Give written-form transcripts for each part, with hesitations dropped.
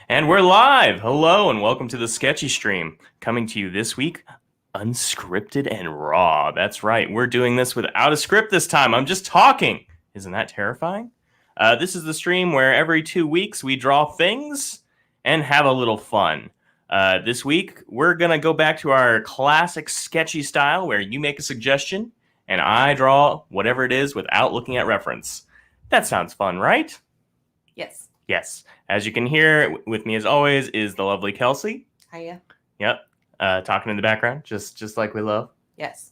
And we're live! Hello and welcome to the Sketchy stream. Coming to you this week, unscripted and raw. That's right, we're doing this without a script this time. I'm just talking. Isn't that terrifying? This is the stream where every 2 weeks we draw things and have a little fun. This week, we're going to go back to our classic sketchy style where you make a suggestion and I draw whatever it is without looking at reference. That sounds fun, right? Yes. Yes. As you can hear, with me as always is the lovely Kelsey. Hiya. Yep. Talking in the background, just like we love. Yes.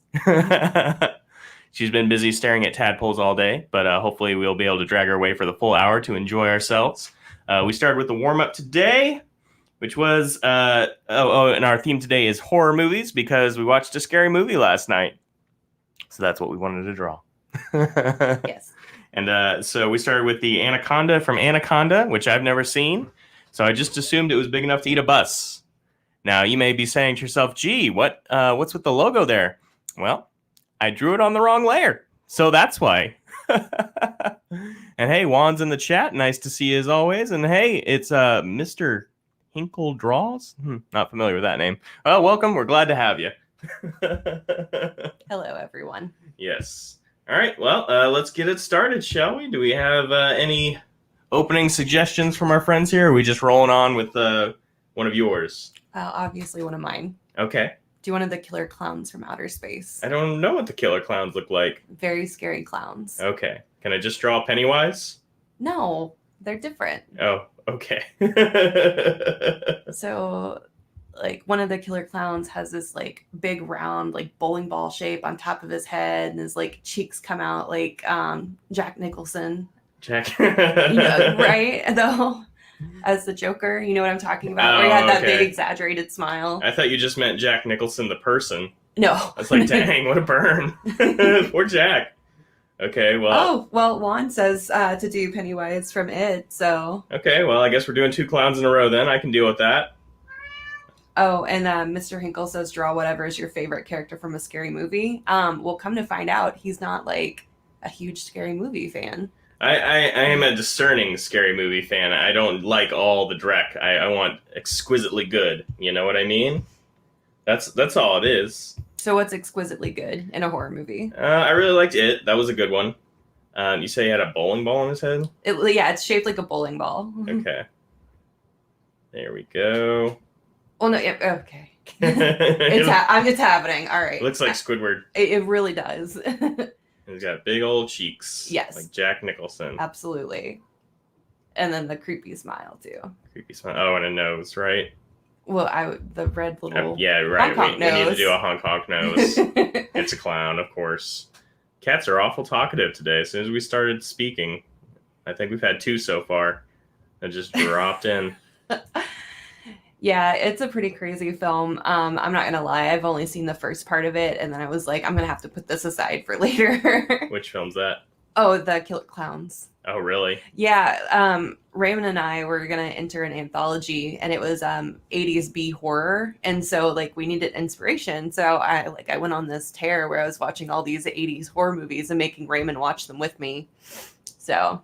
She's been busy staring at tadpoles all day, but hopefully we'll be able to drag her away for the full hour to enjoy ourselves. We started with the warm-up today, which was, and our theme today is horror movies because we watched a scary movie last night. So that's what we wanted to draw. Yes. And so we started with the Anaconda from Anaconda, which I've never seen. So I just assumed it was big enough to eat a bus. Now, you may be saying to yourself, gee, what's with the logo there? Well, I drew it on the wrong layer. So that's why. And hey, Juan's in the chat. Nice to see you as always. And hey, it's Mr. Hinkle Draws. Not familiar with that name. Well, welcome. We're glad to have you. Hello, everyone. Yes. All right, well, let's get it started, shall we? Do we have any opening suggestions from our friends here, or are we just rolling on with one of yours? Obviously one of mine. Okay. Do one of the killer clowns from outer space. I don't know what the killer clowns look like. Very scary clowns. Okay. Can I just draw Pennywise? No, they're different. Oh, okay. So, like, one of the killer clowns has this, like, big round, like, bowling ball shape on top of his head, and his, like, cheeks come out like Jack Nicholson. Jack. Right? Though, as the Joker, you know what I'm talking about? Where he had that big exaggerated smile. I thought you just meant Jack Nicholson, the person. No. I was like, dang, what a burn. Poor Jack. Okay, well. Oh, well, Juan says to do Pennywise from It, so. Okay, well, I guess we're doing 2 clowns in a row then. I can deal with that. Oh, and Mr. Hinkle says draw whatever is your favorite character from a scary movie. We'll come to find out he's not, like, a huge scary movie fan. I am a discerning scary movie fan. I don't like all the dreck. I want exquisitely good. You know what I mean? That's all it is. So what's exquisitely good in a horror movie? I really liked it. That was a good one. You say he had a bowling ball on his head? Yeah, it's shaped like a bowling ball. Okay. There we go. Well, no, okay. It's happening. All right. It looks like Squidward. It really does. He's got big old cheeks. Yes. Like Jack Nicholson. Absolutely. And then the creepy smile, too. Creepy smile. Oh, and a nose, right? Well, the red little yeah, right. honk-honk We need to nose. do a honk-honk nose. It's a clown, of course. Cats are awful talkative today. As soon as we started speaking, I think we've had 2 so far that just dropped in. Yeah, it's a pretty crazy film. I'm not going to lie. I've only seen the first part of it, and then I was like, I'm going to have to put this aside for later. Which film's that? Oh, the Killer Clowns. Oh, really? Yeah, Raymond and I were going to enter an anthology, and it was 80s B horror, and so, like, we needed inspiration. So I went on this tear where I was watching all these 80s horror movies and making Raymond watch them with me. So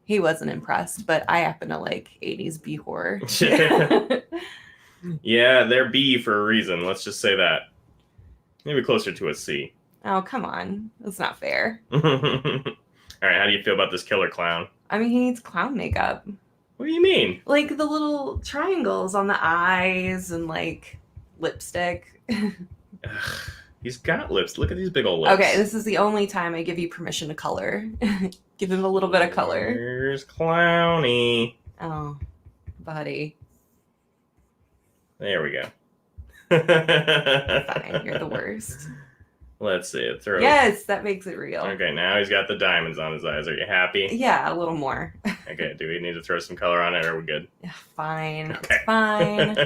he wasn't impressed, but I happen to like 80s B horror. Yeah, they're B for a reason. Let's just say that. Maybe closer to a C. Oh, come on. That's not fair. All right, how do you feel about this killer clown? I mean, he needs clown makeup. What do you mean? Like the little triangles on the eyes and like lipstick. He's got lips. Look at these big old lips. Okay, this is the only time I give you permission to color. Give him a little bit of color. Here's Clowny. Oh, buddy. There we go. Fine, you're the worst. Let's see it through. Yes, that makes it real. Okay, now he's got the diamonds on his eyes. Are you happy? Yeah, a little more. Okay, do we need to throw some color on it, or are we good? Fine, Okay. it's fine.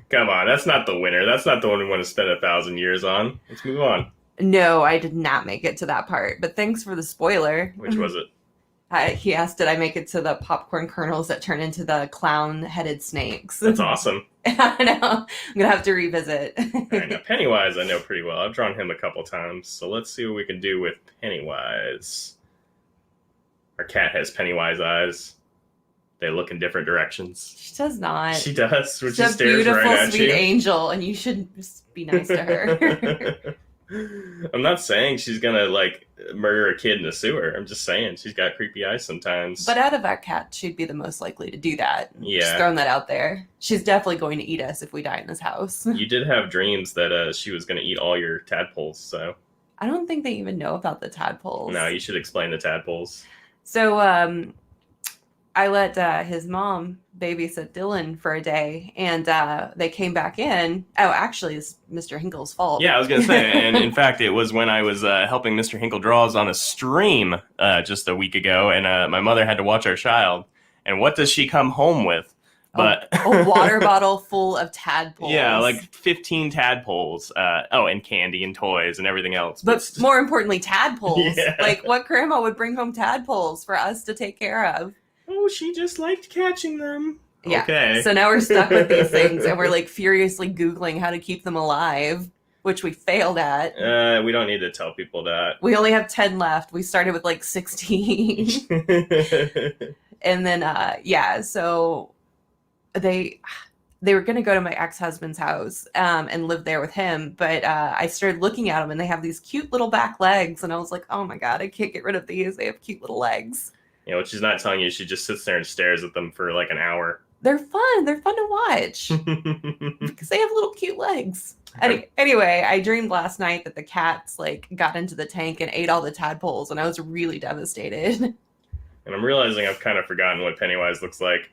Come on, that's not the winner. That's not the one we want to spend 1,000 years on. Let's move on. No, I did not make it to that part, but thanks for the spoiler. Which was it? He asked, did I make it to the popcorn kernels that turn into the clown-headed snakes? That's awesome. I know. I'm going to have to revisit. All right, now Pennywise I know pretty well. I've drawn him a couple times, so let's see what we can do with Pennywise. Our cat has Pennywise eyes. They look in different directions. She does not. She does. When She's she a stares beautiful, right at sweet you. angel, and you should just be nice to her. I'm not saying she's gonna like murder a kid in a sewer. I'm just saying she's got creepy eyes sometimes. But out of our cat, she'd be the most likely to do that. Yeah. Just throwing that out there. She's definitely going to eat us if we die in this house. You did have dreams that she was gonna eat all your tadpoles, so I don't think they even know about the tadpoles. no, you should explain the tadpoles. So I let his mom babysit Dylan for a day, and they came back in. Oh, actually, it's Mr. Hinkle's fault. Yeah, I was going to say, and in fact, it was when I was helping Mr. Hinkle draws on a stream just a week ago, and my mother had to watch our child. And what does she come home with? But a water bottle full of tadpoles. Yeah, like 15 tadpoles. And candy and toys and everything else. But more importantly, tadpoles. Yeah. Like, what grandma would bring home tadpoles for us to take care of? Oh, she just liked catching them. Yeah. Okay. So now we're stuck with these things, and we're like furiously Googling how to keep them alive, which we failed at. We don't need to tell people that. We only have 10 left. We started with like 16. And then, so they were going to go to my ex-husband's house and live there with him. But I started looking at them, and they have these cute little back legs. And I was like, oh my God, I can't get rid of these. They have cute little legs. You know, what she's not telling you, she just sits there and stares at them for like an hour. They're fun. They're fun to watch because they have little cute legs. Anyway, I dreamed last night that the cats like got into the tank and ate all the tadpoles, and I was really devastated. And I'm realizing I've kind of forgotten what Pennywise looks like.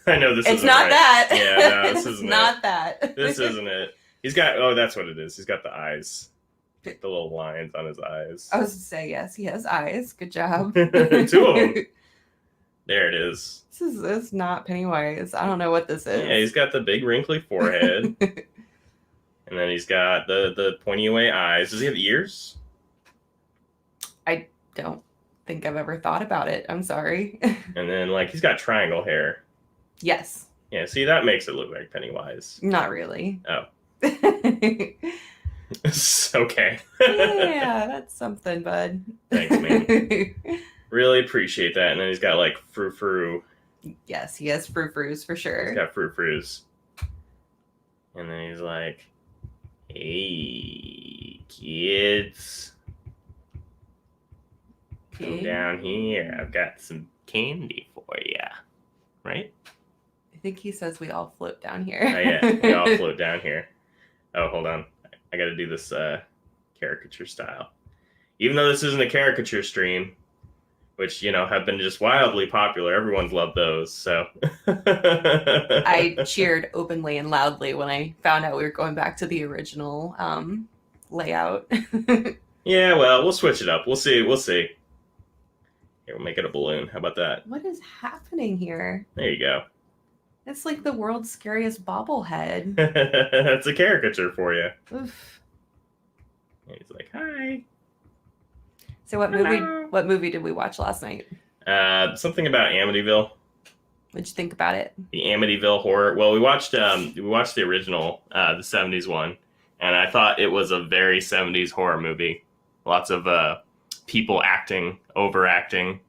I know this It's isn't not right. that. Yeah, no, this It's isn't not it. that. This isn't it. He's got, that's what it is. He's got the eyes. The little lines on his eyes. I was to say, yes, he has eyes. Good job. 2 of them. There it is. This is not Pennywise. I don't know what this is. Yeah, he's got the big wrinkly forehead. And then he's got the pointy away eyes. Does he have ears? I don't think I've ever thought about it. I'm sorry. And then, like, he's got triangle hair. Yes. Yeah, see, that makes it look like Pennywise. Not really. Oh. Okay. Yeah, that's something, bud. Thanks, man. Really appreciate that. And then he's got, like, frou-frou. Yes, he has frou-frous for sure. He's got frou-frous. And then he's like, hey, kids. Come down here. I've got some candy for you. Right? I think he says we all float down here. Oh, yeah. We all float down here. Oh, hold on. I got to do this caricature style. Even though this isn't a caricature stream, which, you know, have been just wildly popular. Everyone's loved those, so. I cheered openly and loudly when I found out we were going back to the original layout. Yeah, well, we'll switch it up. We'll see. Here, we'll make it a balloon. How about that? What is happening here? There you go. It's like the world's scariest bobblehead. That's a caricature for you. Oof. And he's like, hi. So what movie did we watch last night? Something about Amityville. What'd you think about it? The Amityville horror. Well, we watched the original, the 70s one, and I thought it was a very 70s horror movie. Lots of people overacting,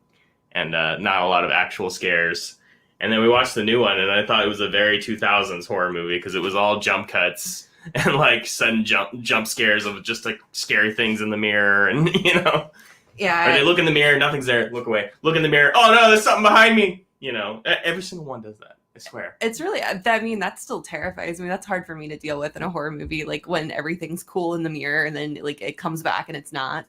and not a lot of actual scares. And then we watched the new one, and I thought it was a very 2000s horror movie because it was all jump cuts and like sudden jump scares of just like scary things in the mirror, and you know. Yeah. Or they look in the mirror, nothing's there. Look away. Look in the mirror. Oh no, there's something behind me. You know, every single one does that. I swear. It's really, I mean, that still terrifies me. That's hard for me to deal with in a horror movie, like when everything's cool in the mirror and then like it comes back and it's not.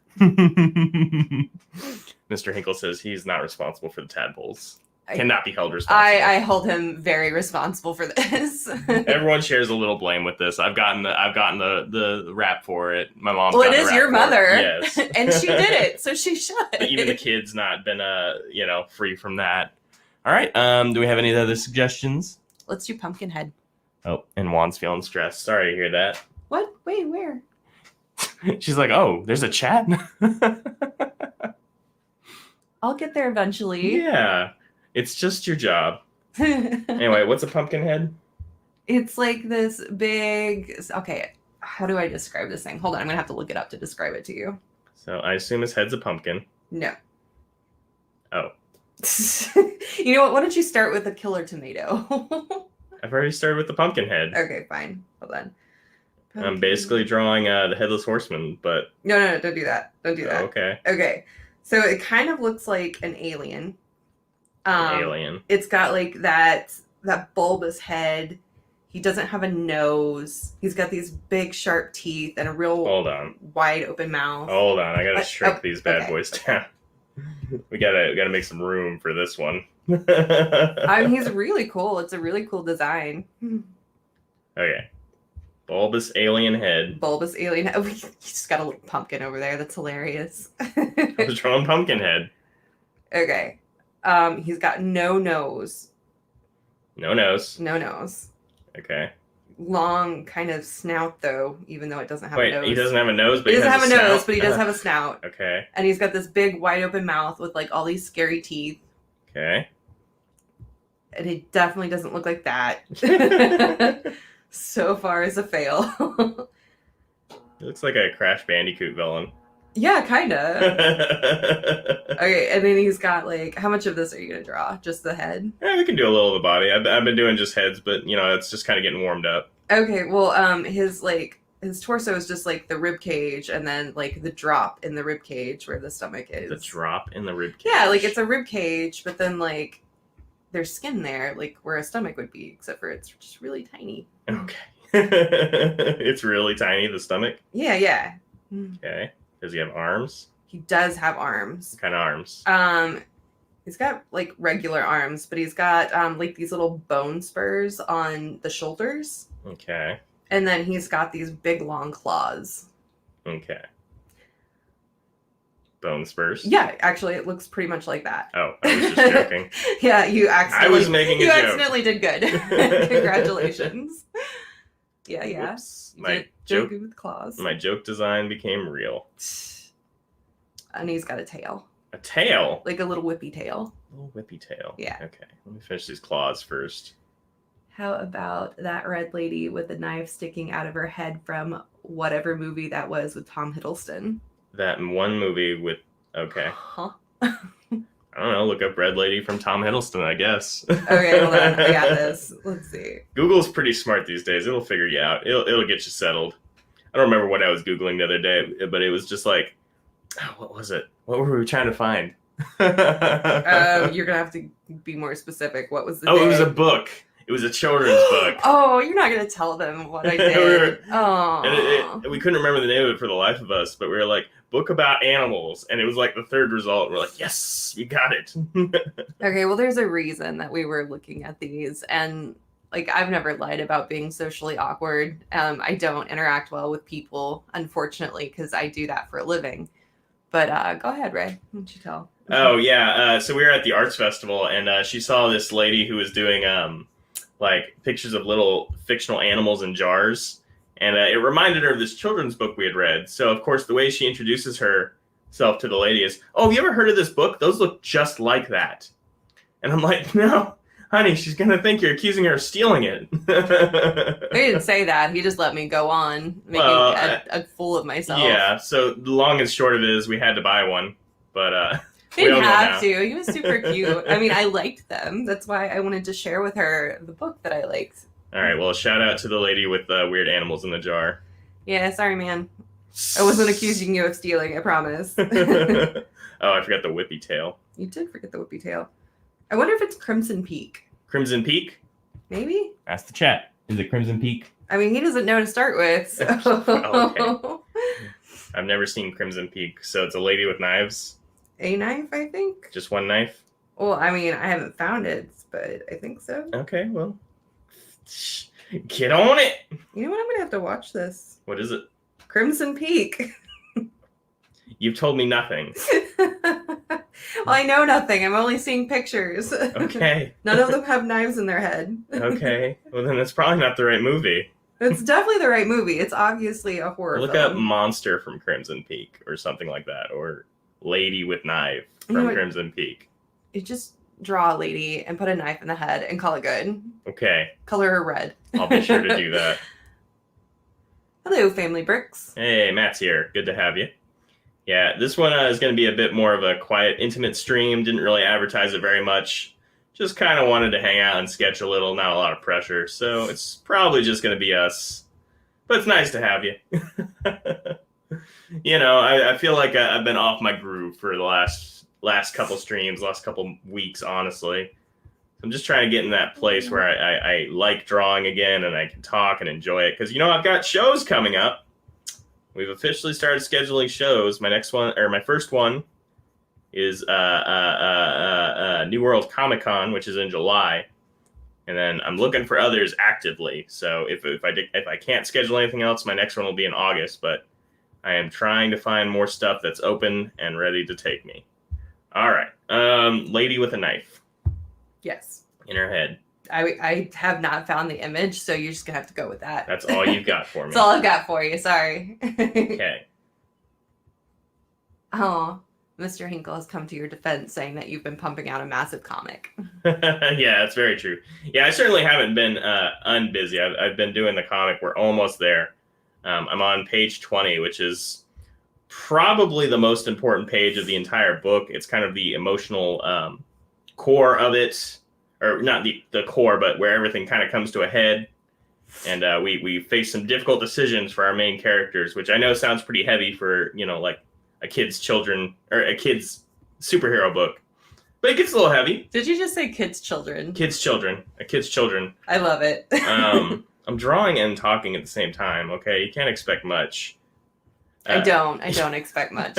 Mr. Hinkle says he's not responsible for the tadpoles. Cannot be held responsible. I hold him very responsible for this. Everyone shares a little blame with this. I've gotten the rap for it. My mom. Well, it is your mother. Yes, and she did it, so she should. But even the kid's not been free from that. All right. Do we have any other suggestions? Let's do Pumpkinhead. Oh, and Juan's feeling stressed. Sorry to hear that. What? Wait, where? She's like, oh, there's a chat. I'll get there eventually. Yeah. It's just your job. Anyway, what's a pumpkin head? It's like this big... Okay, how do I describe this thing? Hold on, I'm going to have to look it up to describe it to you. So I assume his head's a pumpkin. No. Oh. You know what? Why don't you start with a killer tomato? I've already started with the pumpkin head. Okay, fine. Hold on. I'm basically drawing the Headless Horseman, but... No, don't do that. Don't do that. Okay. Okay. So it kind of looks like an alien. Alien. It's got like that bulbous head. He doesn't have a nose. He's got these big sharp teeth and a real wide open mouth. Hold on, I gotta shrink these bad boys down. We gotta make some room for this one. I mean, he's really cool. It's a really cool design. Okay. Bulbous alien head. Bulbous alien head. He just got a little pumpkin over there. That's hilarious. I was drawing pumpkin head. Okay. He's got no nose. No nose. No nose. Okay. Long kind of snout though, even though it doesn't have a nose. He doesn't have a nose, but he doesn't have a snout. nose, but he does have a snout. Okay. And he's got this big wide open mouth with like all these scary teeth. Okay. And he definitely doesn't look like that. So far is a fail. He looks like a Crash Bandicoot villain. Yeah, kind of. Okay, and then he's got like, how much of this are you gonna draw? Just the head? Yeah, we can do a little of the body. I've been doing just heads, but it's just kind of getting warmed up. Okay, well, his torso is just like the rib cage, and then like the drop in the rib cage where the stomach is. The drop in the rib cage. Yeah, like it's a rib cage, but then like there's skin there, like where a stomach would be, except for it's just really tiny. Okay. It's really tiny, the stomach? Yeah. Okay. Does he have arms? He does have arms. What kind of arms? He's got like regular arms, but he's got like these little bone spurs on the shoulders. Okay. And then he's got these big long claws. Okay. Bone spurs? Yeah, actually, it looks pretty much like that. Oh, I was just joking. Yeah, you accidentally. I was making a you joke. You accidentally did good. Congratulations. Yeah. Whoops. My joke with claws. My joke design became real. And he's got a tail. A tail? Like a little whippy tail. A little whippy tail. Yeah. Okay. Let me finish these claws first. How about that red lady with a knife sticking out of her head from whatever movie that was with Tom Hiddleston? That one movie with... Okay. Huh? I don't know. Look up Red Lady from Tom Hiddleston, I guess. Okay, hold on. I got this. Let's see. Google's pretty smart these days. It'll figure you out. It'll get you settled. I don't remember what I was Googling the other day, but it was just like... what was it? What were we trying to find? You're going to have to be more specific. What was the It was a book. It was a children's book. Oh, you're not going to tell them what I did. We couldn't remember the name of it for the life of us, but we were like, book about animals. And it was like the third result. We're like, yes, we got it. Okay, well, there's a reason that we were looking at these. And like, I've never lied about being socially awkward. I don't interact well with people, unfortunately, because I do that for a living. But go ahead, Ray. Why don't you tell? Oh, yeah. So we were at the arts festival, and she saw this lady who was doing like pictures of little fictional animals in jars. And it reminded her of this children's book we had read. So, of course, the way she introduces herself to the lady is, oh, have you ever heard of this book? Those look just like that. And I'm like, no, honey, she's going to think you're accusing her of stealing it. He didn't say that. He just let me go on, making a fool of myself. Yeah, so the long and short of it is we had to buy one. But he didn't have to. He was super cute. I mean, I liked them. That's why I wanted to share with her the book that I liked. All right, well, shout out to the lady with the weird animals in the jar. Yeah, sorry, man. I wasn't accusing you of stealing, I promise. Oh, I forgot the whippy tail. You did forget the whippy tail. I wonder if it's Crimson Peak. Crimson Peak? Maybe? Ask the chat. Is it Crimson Peak? I mean, he doesn't know to start with. So. Oh, okay. I've never seen Crimson Peak, so it's a lady with knives. A knife, I think? Just one knife? Well, I mean, I haven't found it, but I think so. Okay, well. Get on it! You know what? I'm going to have to watch this. What is it? Crimson Peak. You've told me nothing. Well, I know nothing. I'm only seeing pictures. Okay. None of them have knives in their head. Okay. Well, then that's probably not the right movie. It's definitely the right movie. It's obviously a horror Look film. up Monster from Crimson Peak or something like that. Or Lady with Knife from Crimson Peak. You just draw a lady and put a knife in the head and call it good. Okay. Color her red. I'll be sure to do that. Hello, Family Bricks. Hey, Matt's here. Good to have you. Yeah, this one is going to be a bit more of a quiet, intimate stream. Didn't really advertise it very much. Just kind of wanted to hang out and sketch a little, not a lot of pressure. So it's probably just going to be us. But it's nice to have you. I feel like I've been off my groove for the last couple streams, last couple weeks, honestly. I'm just trying to get in that place where I like drawing again and I can talk and enjoy it. Because, I've got shows coming up. We've officially started scheduling shows. My first one is New World Comic Con, which is in July. And then I'm looking for others actively. So if I can't schedule anything else, my next one will be in August. But I am trying to find more stuff that's open and ready to take me. All right. Lady with a knife. Yes. In her head. I have not found the image, so you're just going to have to go with that. That's all you've got for me. That's all I've got for you. Sorry. Okay. Oh, Mr. Hinkle has come to your defense saying that you've been pumping out a massive comic. Yeah, that's very true. Yeah, I certainly haven't been unbusy. I've been doing the comic. We're almost there. I'm on page 20, which is probably the most important page of the entire book. It's kind of the emotional core of it. Or not the core, but where everything kind of comes to a head. And we face some difficult decisions for our main characters, which I know sounds pretty heavy for, like a kid's superhero book. But it gets a little heavy. Did you just say kids' children? Kids' children. A kid's children. I love it. I'm drawing and talking at the same time, okay? You can't expect much. I don't expect much.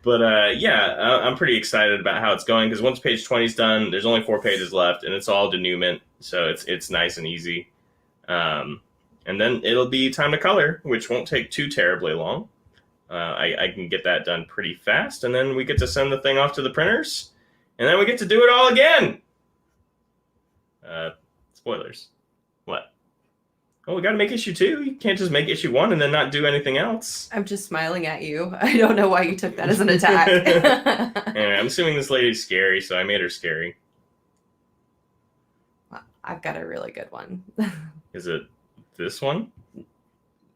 But I'm pretty excited about how it's going because once page 20 is done, there's only 4 pages left, and it's all denouement, so it's nice and easy. And then it'll be time to color, which won't take too terribly long. I can get that done pretty fast, and then we get to send the thing off to the printers, and then we get to do it all again. Spoilers. What? Oh, we got to make issue 2. You can't just make issue 1 and then not do anything else. I'm just smiling at you. I don't know why you took that as an attack. Anyway, I'm assuming this lady's scary, so I made her scary. I've got a really good one. Is it this one?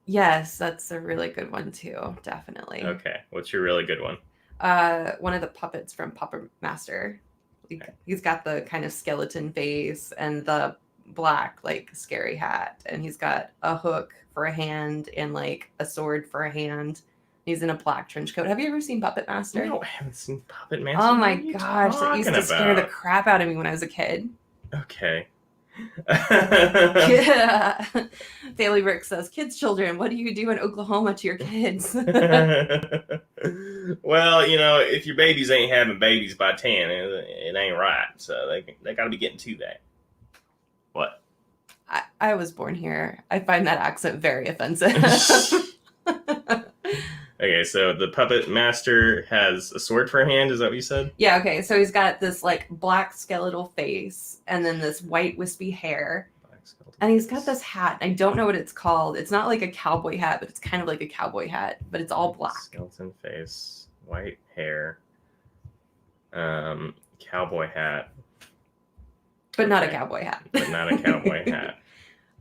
Yes, that's a really good one too, definitely. Okay, what's your really good one? One of the puppets from Puppet Master. He's got the kind of skeleton face and the black scary hat, and he's got a hook for a hand and a sword for a hand. He's in a black trench coat. Have you ever seen Puppet Master? No, I haven't seen Puppet Master. Oh my gosh, that used to scare the crap out of me when I was a kid. Okay. Yeah. Bailey Brick says, kids' children, what do you do in Oklahoma to your kids? Well, if your babies ain't having babies by 10, it ain't right. So they got to be getting to that. What? I was born here. I find that accent very offensive. Okay, so the Puppet Master has a sword for a hand, is that what you said? Yeah, okay. So he's got this black skeletal face and then this white wispy hair. And he's got this hat. I don't know what it's called. It's not like a cowboy hat, but it's kind of like a cowboy hat, but it's all black. Skeleton face, white hair, cowboy hat. But not a cowboy hat. But not a cowboy hat.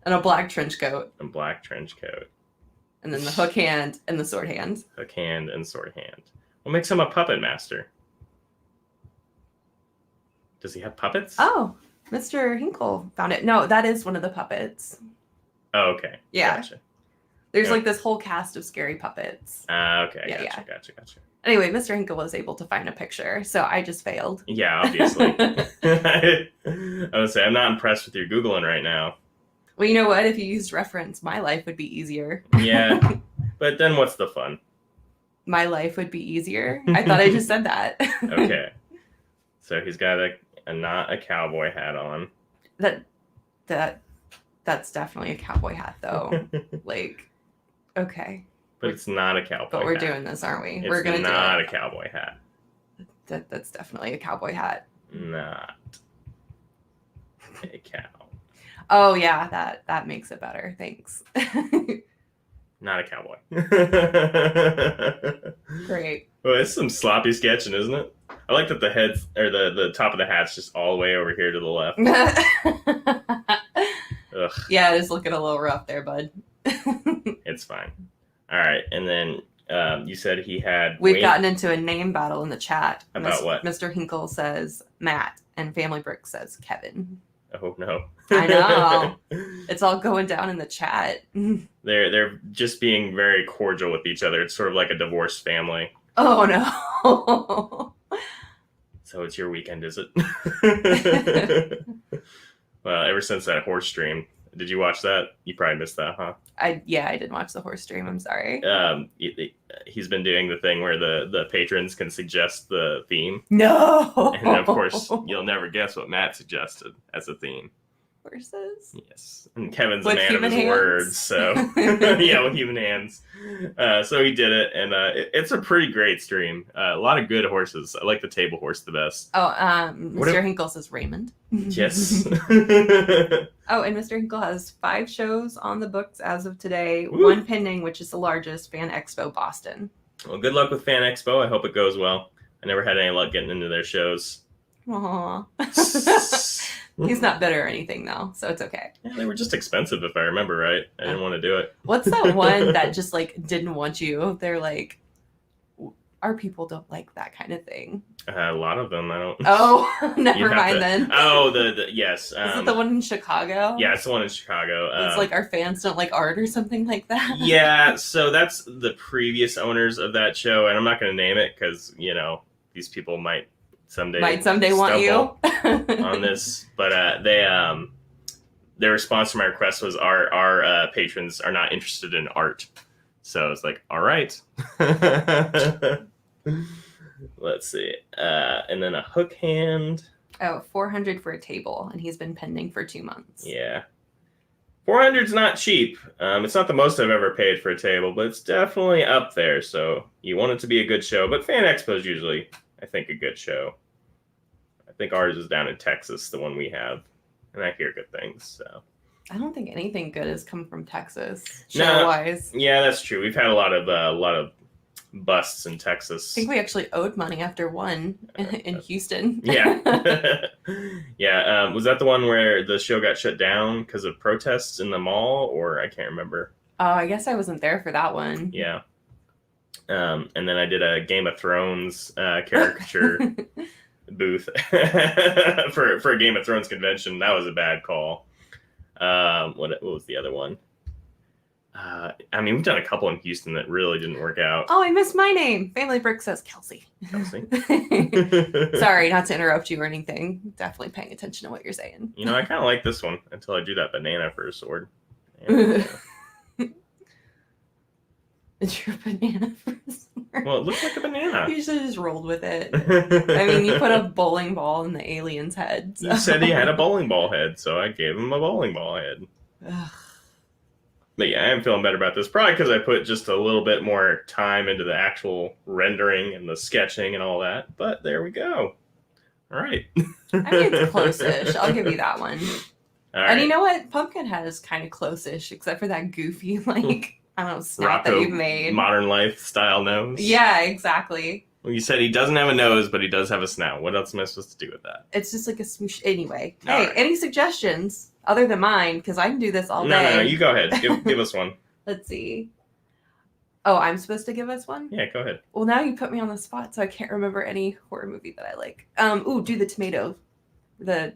And a black trench coat. A black trench coat. And then the hook hand and the sword hand. Hook hand and sword hand. What makes him a puppet master? Does he have puppets? Oh, Mr. Hinkle found it. No, that is one of the puppets. Oh, okay. Yeah. Gotcha. There's this whole cast of scary puppets. Okay. Yeah, Gotcha. Anyway, Mr. Hinkle was able to find a picture, so I just failed. Yeah, obviously. I would say I'm not impressed with your Googling right now. Well, you know what? If you used reference, my life would be easier. Yeah, but then what's the fun? My life would be easier? I thought I just said that. Okay. So he's got a not a cowboy hat on. That's definitely a cowboy hat, though. Okay. But it's not a cowboy hat. But we're doing this, aren't we? It's We're gonna not do it. A cowboy hat. That's definitely a cowboy hat. Not a cow. Oh yeah, that makes it better. Thanks. Not a cowboy. Great. Well, it's some sloppy sketching, isn't it? I like that the heads or the top of the hat's just all the way over here to the left. Ugh. Yeah, it is looking a little rough there, bud. It's fine. All right, and then You said he had. We've gotten into a name battle in the chat. About what? Mr. Hinkle says Matt, and Family Brick says Kevin. Oh no! I know. It's all going down in the chat. They're just being very cordial with each other. It's sort of like a divorced family. Oh no! So it's your weekend, is it? Well, ever since that horse stream, did you watch that? You probably missed that, huh? I didn't watch the horse stream. I'm sorry. He's been doing the thing where the patrons can suggest the theme. No. And of course, you'll never guess what Matt suggested as a theme. Horses? Yes. And Kevin's With a man of his hands? words, so yeah, with human hands. So he did it, and it's a pretty great stream. A lot of good horses. I like the table horse the best. Oh, Mr. Hinkle says Raymond. Yes. Oh, and Mr. Hinkle has 5 shows on the books as of today. Woo. 1 pending, which is the largest, Fan Expo Boston. Well, good luck with Fan Expo. I hope it goes well. I never had any luck getting into their shows. Aww. He's not bitter or anything, though, so it's okay. Yeah, they were just expensive, if I remember right. I didn't want to do it. What's that one that just, like, didn't want you? They're like, our people don't like that kind of thing. A lot of them, I don't. Oh, never mind then. Oh, yes. Is it the one in Chicago? Yeah, it's the one in Chicago. It's like our fans don't like art or something like that. Yeah, so that's the previous owners of that show, and I'm not going to name it because, these people might someday want you on this. But their response to my request was our patrons are not interested in art. So I was like, all right. Let's see. And then a hook hand. Oh, 400 for a table, and he's been pending for 2 months. Yeah. 400's not cheap. It's not the most I've ever paid for a table, but it's definitely up there. So you want it to be a good show. But Fan Expo is usually, I think, a good show. I think ours is down in Texas, the one we have. And I hear good things, so. I don't think anything good has come from Texas, No. show-wise. Yeah, that's true. We've had a lot of busts in Texas. I think we actually owed money after one in Houston. Yeah. Yeah. Was that the one where the show got shut down because of protests in the mall? Or I can't remember. Oh, I guess I wasn't there for that one. Yeah. And then I did a Game of Thrones caricature booth for a Game of Thrones convention. That was a bad call. What was the other one? We've done a couple in Houston that really didn't work out. Oh, I missed my name. Family Brick says Kelsey. Kelsey. Sorry, not to interrupt you or anything. Definitely paying attention to what you're saying. I kind of like this one until I do that banana for a sword. And, It's your banana for a sword. well, it looks like a banana. You should have just rolled with it. I mean, you put a bowling ball in the alien's head. So. He said he had a bowling ball head, so I gave him a bowling ball head. Ugh. But yeah, I am feeling better about this. Probably because I put just a little bit more time into the actual rendering and the sketching and all that. But there we go. All right. I mean, it's close-ish. I'll give you that one. All right. And you know what? Pumpkinhead is kind of close-ish, except for that goofy, I don't know, snap that you've made. Modern Life style nose. Yeah, exactly. Well, you said he doesn't have a nose, but he does have a snout. What else am I supposed to do with that? It's just like a smoosh. Anyway, All hey, right. any suggestions other than mine? Because I can do this all day. No, you go ahead. Give us one. Let's see. Oh, I'm supposed to give us one? Yeah, go ahead. Well, now you put me on the spot, so I can't remember any horror movie that I like. Do the tomato. The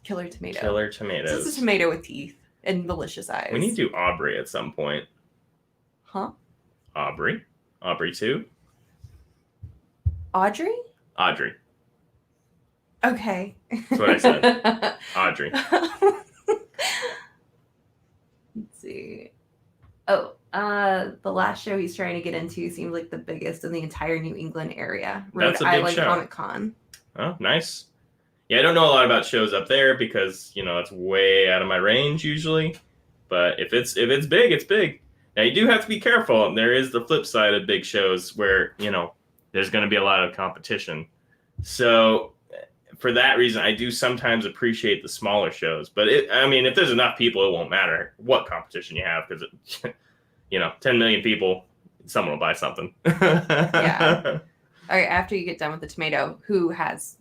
killer tomato. Killer tomatoes. This is a tomato with teeth and malicious eyes. We need to do Aubrey at some point. Huh? Aubrey 2? Audrey? Audrey. Okay. That's what I said. Audrey. Let's see. Oh, the last show he's trying to get into seems like the biggest in the entire New England area. That's a big Island show. Comic Con. Oh, nice. Yeah, I don't know a lot about shows up there because, it's way out of my range usually. But if it's big, it's big. Now, you do have to be careful. There is the flip side of big shows where, there's going to be a lot of competition. So, for that reason, I do sometimes appreciate the smaller shows. But, if there's enough people, it won't matter what competition you have because, 10 million people, someone will buy something. Yeah. All right, after you get done with the tomato, who has,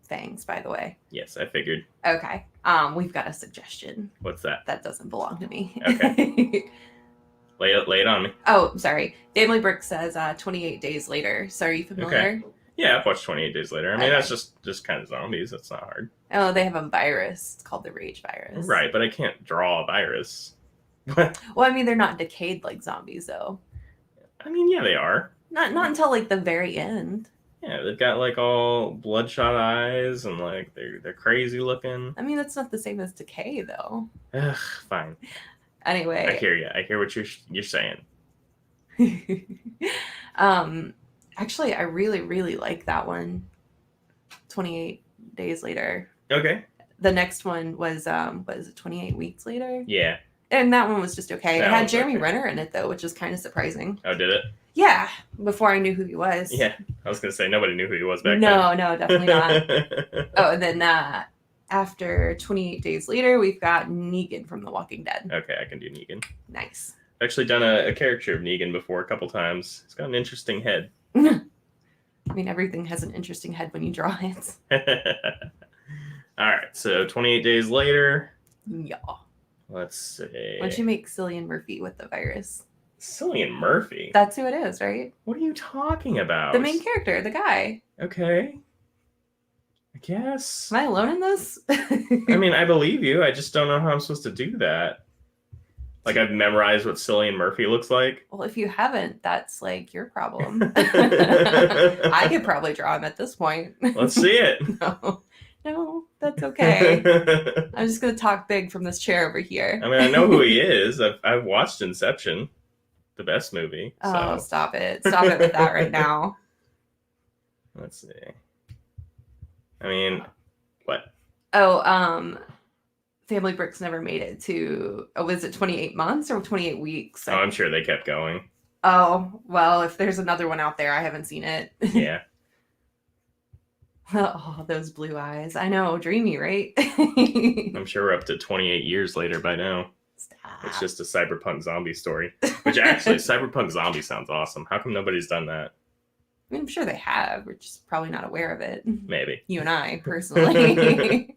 fangs, by the way? Yes, I figured. Okay. We've got a suggestion. What's that? That doesn't belong to me. Okay. Lay it on me. Oh, sorry. Family Brick says 28 days later. So are you familiar? Okay. Yeah, I've watched 28 Days Later. I mean, Okay. that's just kind of zombies. That's not hard. Oh, they have a virus. It's called the Rage virus. Right, but I can't draw a virus. Well, I mean, they're not decayed like zombies, though. I mean, yeah, they are. Not until like the very end. Yeah, they've got like all bloodshot eyes and like they're crazy looking. I mean, that's not the same as decay, though. Ugh, fine. Anyway, I hear you. I hear what you're saying. Actually, I really like that one. 28 Days Later. Okay. The next one was it 28 Weeks Later? Yeah. And that one was just okay. That It had one's Jeremy okay. Renner in it though, which is kind of surprising. Oh, did it? Yeah, before I knew who he was. Yeah. I was gonna say nobody knew who he was back then. No, definitely not. Oh, and then after 28 Days Later, we've got Negan from The Walking Dead. Okay, I can do Negan. Nice. I've actually done a character of Negan before a couple times. He's got an interesting head. I mean, everything has an interesting head when you draw it. All right, so 28 Days Later. Yeah. Let's see. Why don't you make Cillian Murphy with the virus? Cillian Murphy? That's who it is, right? What are you talking about? The main character, the guy. Okay. I guess. Am I alone in this? I mean, I believe you. I just don't know how I'm supposed to do that. Like, I've memorized what Cillian Murphy looks like. Well, if you haven't, that's like your problem. I could probably draw him at this point. Let's see it. No, that's okay. I'm just going to talk big from this chair over here. I mean, I know who he is. I've watched Inception, the best movie. Oh, So. stop it. Stop it with that right now. Let's see. I mean, what? Oh, Family Bricks never made it to, was it 28 months or 28 weeks? Oh, I'm sure they kept going. Oh, well, if there's another one out there, I haven't seen it. Yeah. Oh, those blue eyes. I know, dreamy, right? I'm sure we're up to 28 years later by now. Stop. It's just a cyberpunk zombie story. Which actually, cyberpunk zombie sounds awesome. How come nobody's done that? I mean, I'm sure they have. We're just probably not aware of it. Maybe. You and I, personally.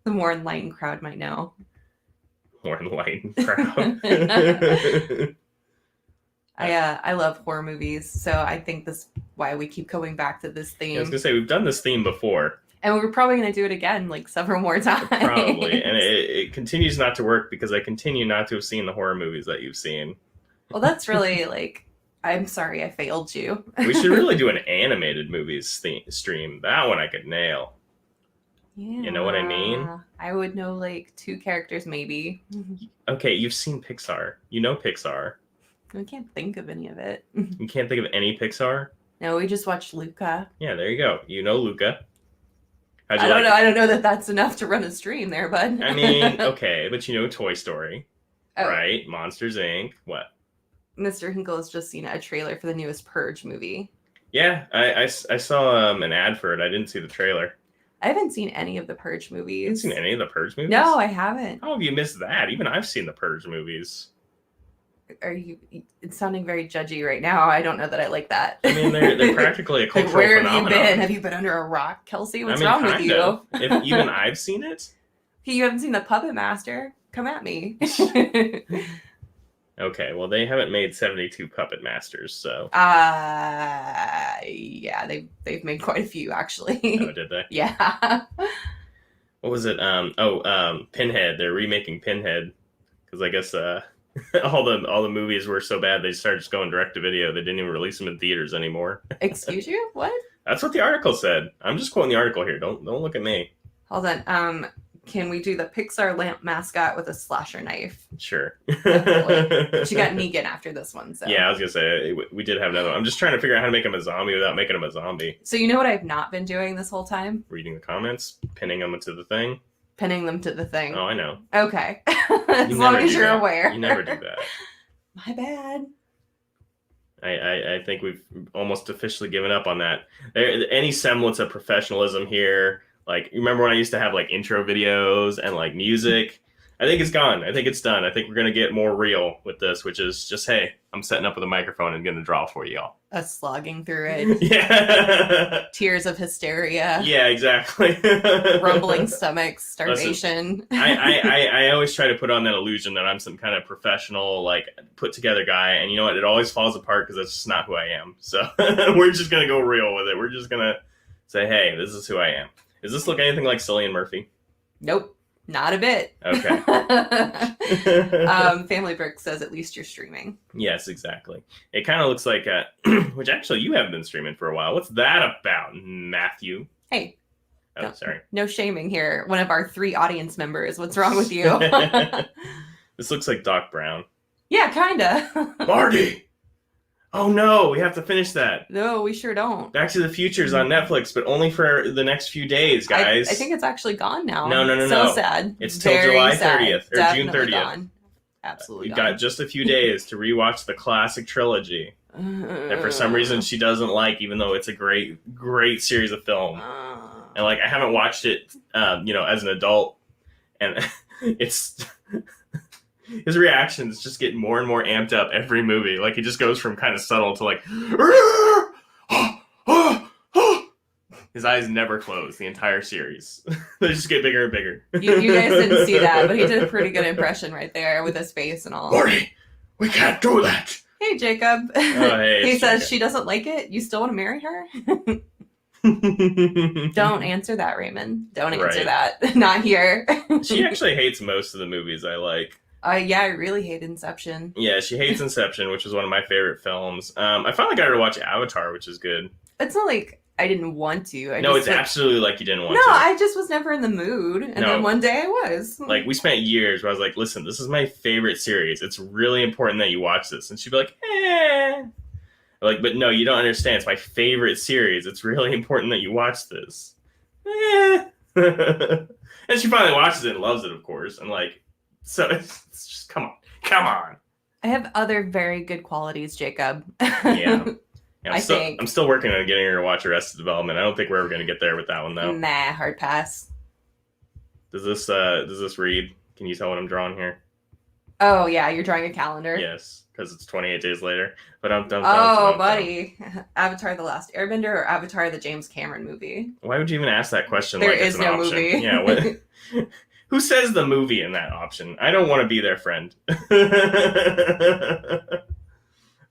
The more enlightened crowd might know. More enlightened crowd. I love horror movies, so I think this why we keep going back to this theme. I was gonna say we've done this theme before. And we're probably gonna do it again like several more times. Probably. And it continues not to work because I continue not to have seen the horror movies that you've seen. Well, that's really like, I'm sorry I failed you. We should really do an animated movies stream. That one I could nail. Yeah. You know what I mean? I would know like 2 characters maybe. Okay, you've seen Pixar. You know Pixar. I can't think of any of it. You can't think of any Pixar? No, we just watched Luca. Yeah, there you go. You know Luca. How'd you I don't like know. I don't know that that's enough to run a stream there, bud. I mean, okay, but you know Toy Story, Oh. right? Monsters Inc. What? Mr. Hinkle has just seen a trailer for the newest Purge movie. Yeah, I saw an ad for it. I didn't see the trailer. I haven't seen any of the Purge You haven't movies. seen any of the Purge movies? No, I haven't. How have you missed that? Even I've seen the Purge movies. Are you? It's sounding very judgy right now. I don't know that I like that. I mean, they're practically a cultural Like, where have phenomenon. you been? Have you been under a rock, Kelsey? What's I mean, wrong with kind you? of. If even I've seen it? Okay, you haven't seen the Puppet Master? Come at me. Okay, well, they haven't made 72 Puppet Masters, so. Yeah, they've made quite a few actually. Oh, did they? Yeah. What was it? Pinhead. They're remaking Pinhead because I guess all the movies were so bad they started just going direct to video. They didn't even release them in theaters anymore. Excuse you? What? That's what the article said. I'm just quoting the article here. Don't look at me. Hold on. Can we do the Pixar lamp mascot with a slasher knife? Sure. Definitely. But you got Negan after this one, so. Yeah, I was gonna say we did have another one. I'm just trying to figure out how to make him a zombie without making him a zombie. So you know what I've not been doing this whole time? Reading the comments, pinning them to the thing. Pinning them to the thing. Oh, I know. Okay. As You long never as do you're that. aware. You never do that. My bad. I think we've almost officially given up on that. Any semblance of professionalism here. Like, you remember when I used to have like intro videos and like music? I think it's gone. I think it's done. I think we're gonna get more real with this, which is just, hey, I'm setting up with a microphone and gonna draw for y'all. Us slogging through it. Yeah. Tears of hysteria. Yeah, exactly. Rumbling stomachs, starvation. Listen, I always try to put on that illusion that I'm some kind of professional, like, put together guy, and you know what? It always falls apart because that's just not who I am. So we're just gonna go real with it. We're just gonna say, hey, this is who I am. Does this look anything like Cillian Murphy? Nope, not a bit. Okay. Family Brick says at least you're streaming. Yes, exactly. It kind of looks like which actually you haven't been streaming for a while. What's that about, Matthew? Hey. Oh, sorry. No shaming here. One of our 3 audience members. What's wrong with you? This looks like Doc Brown. Yeah, kinda. Marty! Oh no, we have to finish that. No, we sure don't. Back to the Future's on Netflix, but only for the next few days, guys. I think it's actually gone now. No. So sad. It's till Very July sad. 30th, or Definitely June 30th. Gone. Absolutely We've gone. got just a few days to rewatch the classic trilogy that for some reason she doesn't like, even though it's a great series of film. And like, I haven't watched it, as an adult, and it's his reactions just get more and more amped up every movie. Like, he just goes from kind of subtle to like, his eyes never close the entire series. They just get bigger and bigger. You guys didn't see that, but he did a pretty good impression right there with his face and all. Marty, we can't do that. Hey, Jacob. Oh, hey, He says Jacob. she doesn't like it. You still want to marry her? Don't answer that, Raymond. Don't answer that. Not here. She actually hates most of the movies I like. Yeah, I really hate Inception. Yeah, she hates Inception, which is one of my favorite films. I finally got her to watch Avatar, which is good. It's not like I didn't want to. It's absolutely like you didn't want to. No, I just was never in the mood. And then one day I was. Like, we spent years where I was like, listen, this is my favorite series. It's really important that you watch this. And she'd be like, eh. Like, but no, you don't understand. It's my favorite series. It's really important that you watch this. Eh. And she finally watches it and loves it, of course. And like, so it's just, come on. I have other very good qualities, Jacob. Yeah. I think. I'm still working on getting her to watch Arrested Development. I don't think we're ever going to get there with that one, though. Nah, hard pass. Does this read? Can you tell what I'm drawing here? Oh, yeah, you're drawing a calendar. Yes, because it's 28 days later. But buddy. Avatar: The Last Airbender or Avatar: The James Cameron movie? Why would you even ask that question? There like is it's an no option? movie. Yeah, what? Who says the movie in that option? I don't want to be their friend.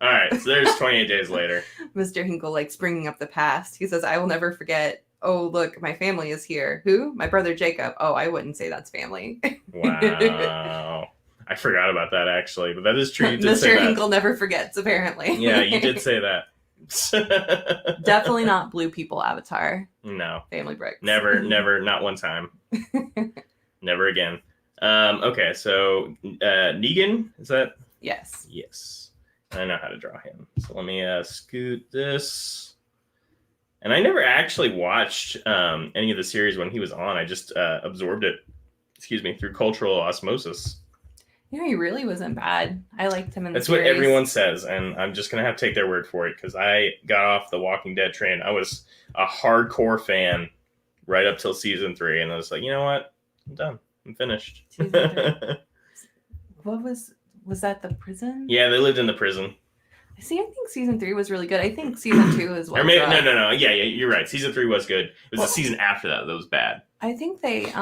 All right, so there's 28 days later. Mr. Hinkle likes bringing up the past. He says, I will never forget. Oh, look, my family is here. Who? My brother Jacob. Oh, I wouldn't say that's family. Wow. I forgot about that, actually. But that is true. You did say Mr. that. Hinkle never forgets, apparently. Yeah, you did say that. Definitely not blue people Avatar. No. Family bricks. Never, not one time. Never again. Okay, so Negan, is that? Yes. Yes. I know how to draw him. So let me scoot this. And I never actually watched any of the series when he was on. I just absorbed it, through cultural osmosis. Yeah, he really wasn't bad. I liked him in the That's series. what everyone says, and I'm just going to have to take their word for it, because I got off the Walking Dead train. I was a hardcore fan right up till season 3, and I was like, you know what? I'm done. I'm finished. What was that the prison? Yeah, they lived in the prison. See, I think season 3 was really good. I think season 2 is well. Or maybe, no. Yeah, you're right. Season 3 was good. It was the season after that was bad. I think they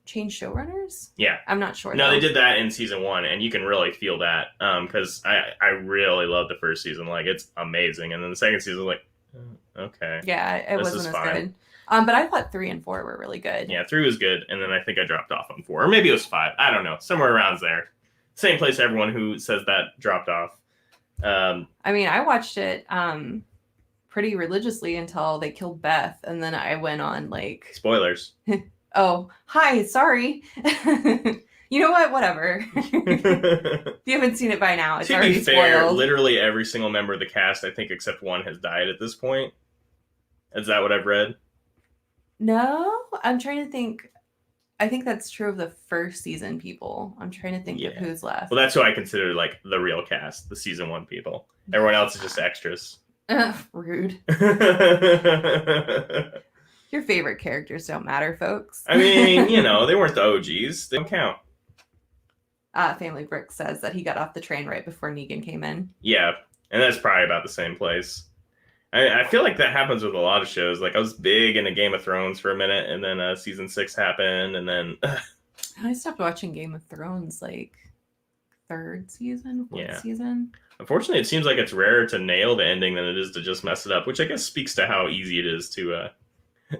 changed showrunners. Yeah. I'm not sure. No, they did that in season 1, and you can really feel that because I really love the first season. Like, it's amazing. And then the second season, like, okay. Yeah, it This wasn't is as fine. good. But I thought 3 and 4 were really good. Yeah, 3 was good, and then I think I dropped off on 4. Or maybe it was 5. I don't know. Somewhere around there. Same place everyone who says that dropped off. I mean, I watched it pretty religiously until they killed Beth, and then I went on like Spoilers. Oh, hi, sorry. You know what? Whatever. If you haven't seen it by now, it's To already be fair, spoiled. literally every single member of the cast, I think except one, has died at this point. Is that what I've read? No, I'm trying to think. I think that's true of the first season people. I'm trying to think of who's left. Well, that's who I consider like the real cast, the season 1 people. Everyone else is just extras. Rude. Your favorite characters don't matter, folks. I mean, they weren't the OGs. They don't count. Family Brick says that he got off the train right before Negan came in. Yeah, and that's probably about the same place. I feel like that happens with a lot of shows. Like I was big into Game of Thrones for a minute, and then season 6 happened, and then I stopped watching Game of Thrones like third season, fourth season. Unfortunately, it seems like it's rarer to nail the ending than it is to just mess it up, which I guess speaks to how easy it is to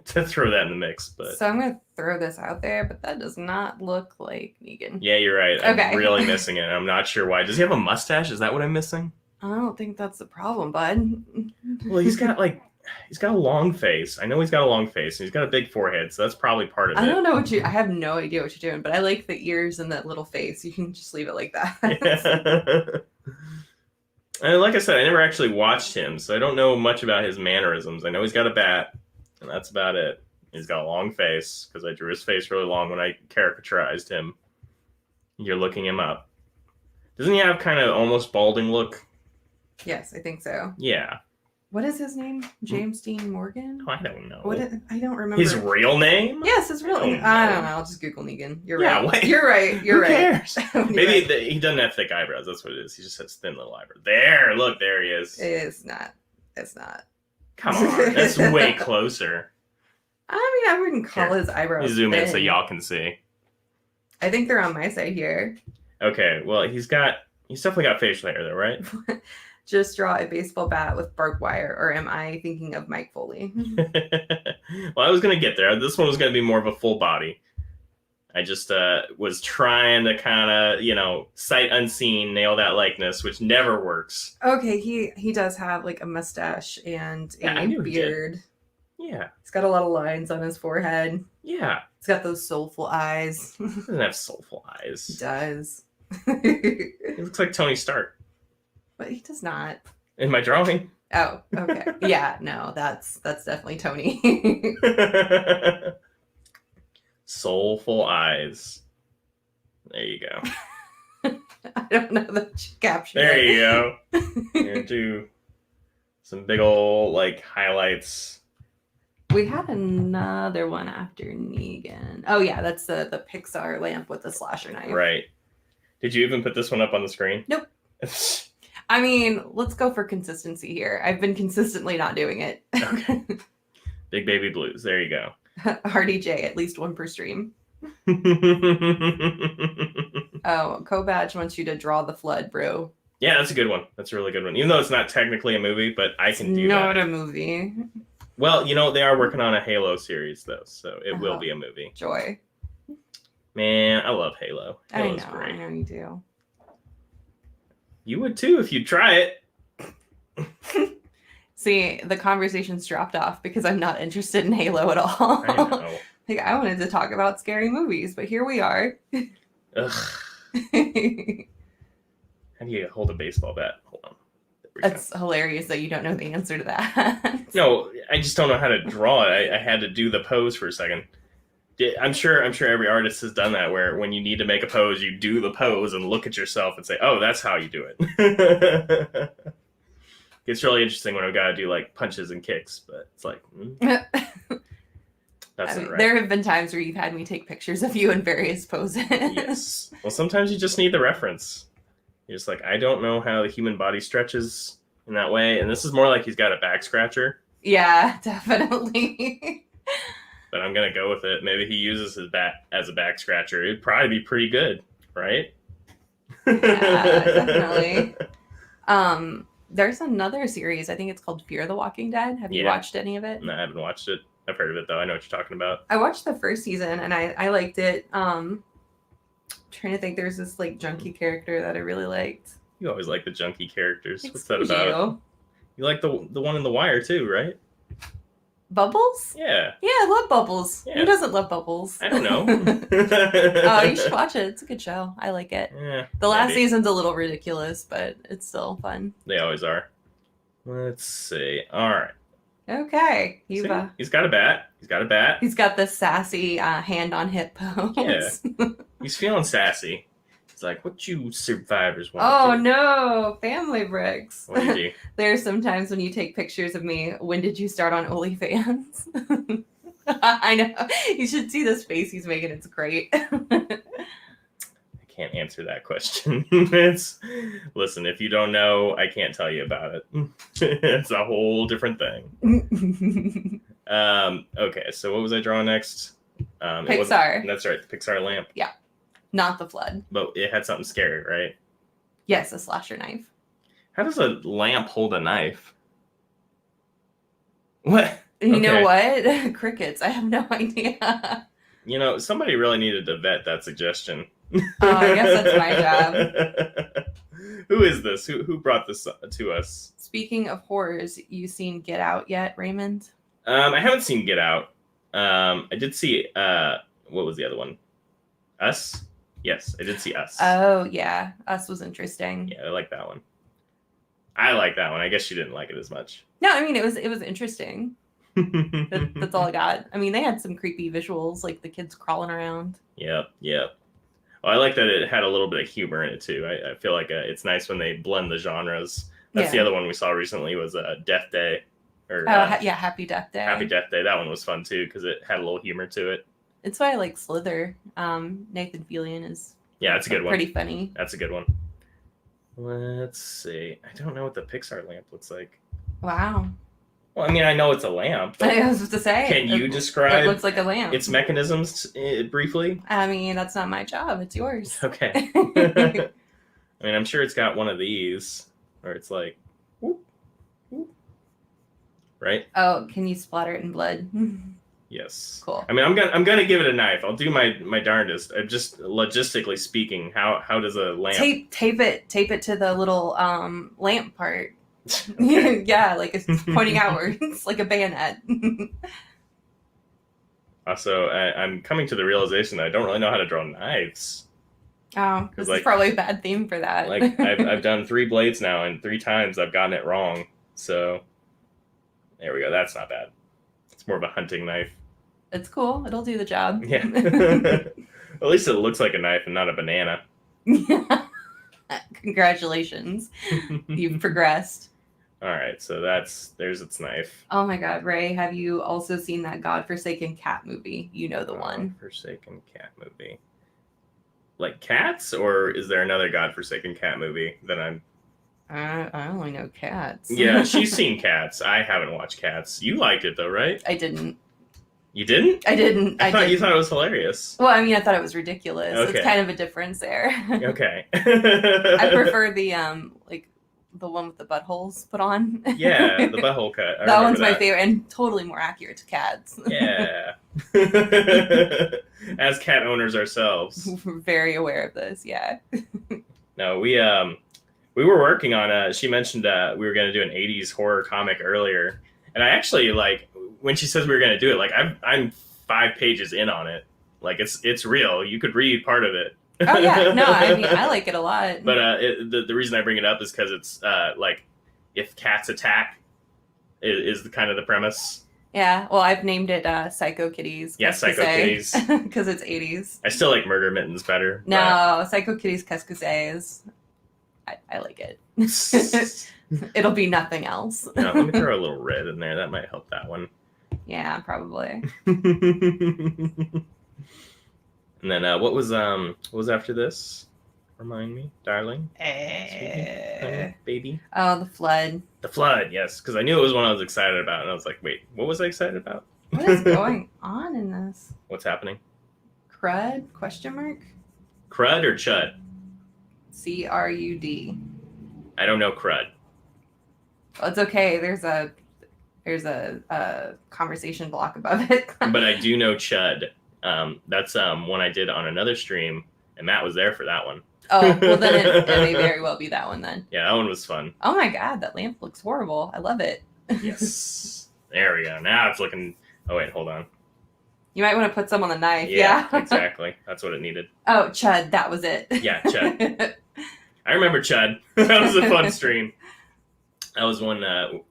throw that in the mix. But so I'm gonna throw this out there, but that does not look like Negan. Yeah, you're right. I'm really missing it. I'm not sure why. Does he have a mustache? Is that what I'm missing? I don't think that's the problem, bud. Well, he's got a long face. I know he's got a long face, and he's got a big forehead, so that's probably part of it. I don't know I have no idea what you're doing, but I like the ears and that little face. You can just leave it like that. Yeah. And like I said, I never actually watched him, so I don't know much about his mannerisms. I know he's got a bat, and that's about it. He's got a long face, because I drew his face really long when I caricaturized him. You're looking him up. Doesn't he have kind of almost balding look? Yes, I think so. Yeah. What is his name? James Dean Morgan? I don't know. I don't remember. His real name? Yes, his real name. I don't know. I'll just Google Negan. You're right. Wait. You're right. Who cares? Maybe he doesn't have thick eyebrows. That's what it is. He just has thin little eyebrows. There, look, there he is. It's not. It's not. Come on, that's way closer. I mean, I wouldn't call his eyebrows zoom thin. in so y'all can see. I think they're on my side here. Okay, well, he's definitely got facial hair though, right? Just draw a baseball bat with barbed wire, or am I thinking of Mike Foley? Well, I was going to get there. This one was going to be more of a full body. I just was trying to kind of, sight unseen, nail that likeness, which never works. Okay, he does have like a mustache and a beard. Yeah. He's got a lot of lines on his forehead. Yeah. He's got those soulful eyes. He doesn't have soulful eyes. He does. He looks like Tony Stark. But he does not. In my drawing? Oh, okay. Yeah, no, that's definitely Tony. Soulful eyes. There you go. I don't know that you captured There you go. Here, do some big old highlights. We had another one after Negan. Oh yeah, that's the Pixar lamp with the slasher knife. Right. Did you even put this one up on the screen? Nope. I mean, let's go for consistency here. I've been consistently not doing it. Okay. Big Baby Blues. There you go. RDJ, at least one per stream. Oh, Co-Badge wants you to draw the flood, bro. Yeah, that's a good one. That's a really good one. Even though it's not technically a movie, but I can do that. Not a movie. Well, they are working on a Halo series, though, so it will be a movie. Joy. Man, I love Halo. Halo's great. I know you do. You would too if you'd try it. See, the conversation's dropped off because I'm not interested in Halo at all. I know. I wanted to talk about scary movies, but here we are. Ugh. How do you hold a baseball bat? Hold on. That's hilarious that you don't know the answer to that. No, I just don't know how to draw it. I had to do the pose for a second. I'm sure every artist has done that, where when you need to make a pose, you do the pose and look at yourself and say, "Oh, that's how you do it." It's really interesting when I've got to do punches and kicks, but it's that's not right. There have been times where you've had me take pictures of you in various poses. Yes. Well, sometimes you just need the reference. You're just I don't know how the human body stretches in that way, and this is more like he's got a back scratcher. Yeah, definitely. But I'm going to go with it. Maybe he uses his bat as a back scratcher. It'd probably be pretty good, right? Yeah, definitely. There's another series. I think it's called Fear the Walking Dead. Have you watched any of it? No, I haven't watched it. I've heard of it, though. I know what you're talking about. I watched the first season, and I liked it. Trying to think. There's this junkie character that I really liked. You always like the junkie characters. What's that about? You like the one in The Wire, too, right? Bubbles? Yeah. Yeah, I love Bubbles. Yeah. Who doesn't love Bubbles? I don't know. Oh, you should watch it. It's a good show. I like it. Yeah, the last season's a little ridiculous, but it's still fun. They always are. Let's see. All right. Okay. He's got a bat. He's got a bat. He's got the sassy hand on hip pose. Yeah. He's feeling sassy. It's what you survivors want. Oh, no. Family bricks. What did you? There's sometimes when you take pictures of me, when did you start on OnlyFans? I know. You should see this face he's making. It's great. I can't answer that question. Listen, if you don't know, I can't tell you about it. It's a whole different thing. Okay, so what was I drawing next? Pixar. That's right, the Pixar lamp. Yeah, not the flood. But it had something scary, right? Yes, a slasher knife. How does a lamp hold a knife? What? You know what? Crickets. I have no idea. Somebody really needed to vet that suggestion. Oh, I guess that's my job. Who is this? Who brought this to us? Speaking of horrors, you seen Get Out yet, Raymond? I haven't seen Get Out. I did see, what was the other one? Us? Yes, I did see Us. Oh, yeah. Us was interesting. Yeah, I like that one. I like that one. I guess you didn't like it as much. No, I mean, it was interesting. That's all I got. I mean, they had some creepy visuals, like the kids crawling around. Yep. Well, I like that it had a little bit of humor in it, too. I feel like it's nice when they blend the genres. That's the other one we saw recently was Death Day. Happy Death Day. Happy Death Day. That one was fun, too, because it had a little humor to it. It's why I like Slither. Nathan Fillion is that's a good one. Pretty funny. That's a good one. Let's see. I don't know what the Pixar lamp looks like. Wow. Well, I mean, I know it's a lamp. I was to say. Can you describe it looks like a lamp. its mechanisms briefly? I mean, that's not my job. It's yours. Okay. I mean, I'm sure it's got one of these where it's like, whoop, whoop. Right? Oh, can you splatter it in blood? Yes. Cool. I mean, I'm gonna give it a knife. I'll do my darndest. Just logistically speaking, how does a lamp tape it to the little lamp part? Yeah, like it's pointing outwards like a bayonet. Also, I'm coming to the realization that I don't really know how to draw knives. Oh, this is probably a bad theme for that. Like I've done 3 blades now, and 3 times I've gotten it wrong. So there we go. That's not bad. It's more of a hunting knife. It's cool. It'll do the job. Yeah. At least it looks like a knife and not a banana. Congratulations. You've progressed. All right, so there's its knife. Oh my God, Ray, have you also seen that godforsaken cat movie? You know the one. Godforsaken cat movie. Like Cats, or is there another godforsaken cat movie that I'm... I only know Cats. Yeah, she's seen Cats. I haven't watched Cats. You liked it though, right? I didn't. You didn't? I didn't. You thought it was hilarious. Well, I mean, I thought it was ridiculous. Okay. It's kind of a difference there. Okay. I prefer the the one with the buttholes put on. Yeah, the butthole cut. That one's my favorite and totally more accurate to cats. Yeah. As cat owners ourselves. We're very aware of this, yeah. No, we were working on she mentioned we were going to do an 80s horror comic earlier. And I actually, like, when she says we were going to do it, like, I'm 5 pages in on it. Like, it's real. You could read part of it. Oh, yeah. No, I mean, I like it a lot. But the reason I bring it up is because it's, like, if cats attack is the kind of the premise. Yeah. Well, I've named it Psycho Kitties. Yeah, Psycho Kitties. Because it's 80s. I still like Murder Mittens better. No, Psycho Kitties Cascouses. I like it. It'll be nothing else. No, let me throw a little red in there. That might help that one. Yeah, probably. And then what was after this? Remind me, darling. Baby. Oh, the flood. The flood, yes, because I knew it was one I was excited about, and I was like, wait, what was I excited about? What is going on in this? What's happening? Crud? Question mark? Crud or chud? CRUD. I don't know crud. Well, it's okay. There's a conversation block above it. But I do know chud. That's one I did on another stream, and Matt was there for that one. Oh, well then it may very well be that one then. Yeah, that one was fun. Oh my God, that lamp looks horrible. I love it. Yes. There we go. Now it's looking... Oh, wait, hold on. You might want to put some on the knife. Yeah, exactly. That's what it needed. Oh, chud, that was it. Yeah, chud. I remember chud. That was a fun stream. That was one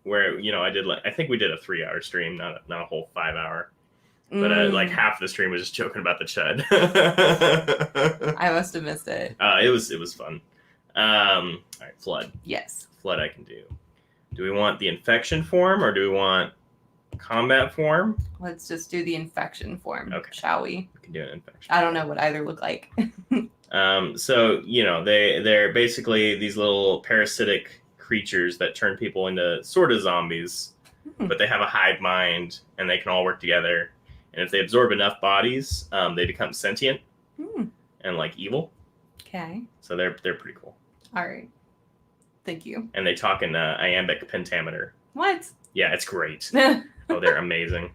where, I did I think we did a 3-hour stream, not a whole 5-hour. But like half the stream was just joking about the chud. I must have missed it. It was fun. All right, flood. Yes. Flood I can do. Do we want the infection form or do we want combat form? Let's just do the infection form, okay. Shall we? We can do an infection. I don't know what either look like. So they're basically these little parasitic creatures that turn people into sort of zombies, but they have a hive mind and they can all work together. And if they absorb enough bodies, they become sentient and like evil. Okay. So they're pretty cool. All right. Thank you. And they talk in iambic pentameter. What? Yeah, it's great. Oh, they're amazing.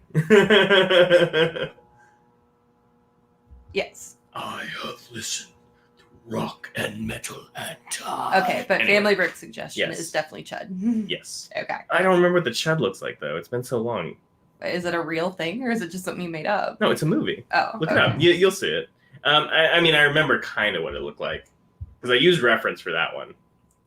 Yes. I have listened to rock and metal and time. Okay, but Anyway. Family Brick suggestion Yes. is definitely Chud. Yes. Okay. I don't remember what the Chud looks like, though. It's been so long. Is it a real thing or is it just something you made up? No, it's a movie. Oh. Look it up. You'll see it. I mean, I remember kind of what it looked like. Because I used reference for that one.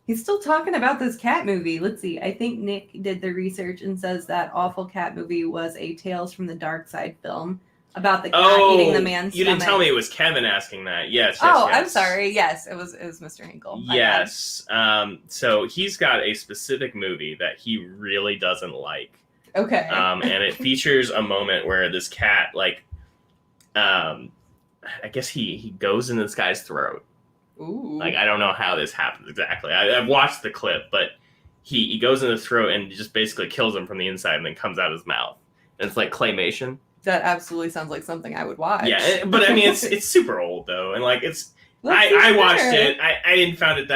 He's still talking about this cat movie. Let's see. I think Nick did the research and says that awful cat movie was a Tales from the Dark Side film about the cat eating the man's you didn't stomach. tell me it was Kevin asking that. Yes. Oh, I'm sorry. Yes, it was Mr. Hinkle. Yes. So he's got a specific movie that he really doesn't like. Okay. And it features a moment where this cat, like, I guess he goes in this guy's throat. Ooh. Like, I don't know how this happens exactly. I've watched the clip, but he goes in his throat and just basically kills him from the inside and then comes out his mouth. And it's like claymation. That absolutely sounds like something I would watch. Yeah, but I mean, it's super old though, and like I watched it. I didn't find it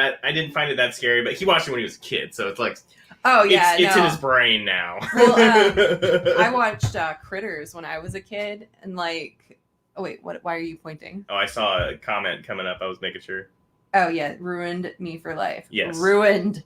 that scary, but he watched it when he was a kid, so it's like, oh yeah, it's in his brain now. Well, I watched Critters when I was a kid, and like, oh wait, what? Why are you pointing? Oh, I saw a comment coming up. I was making sure. Oh yeah, ruined me for life. Yes, ruined.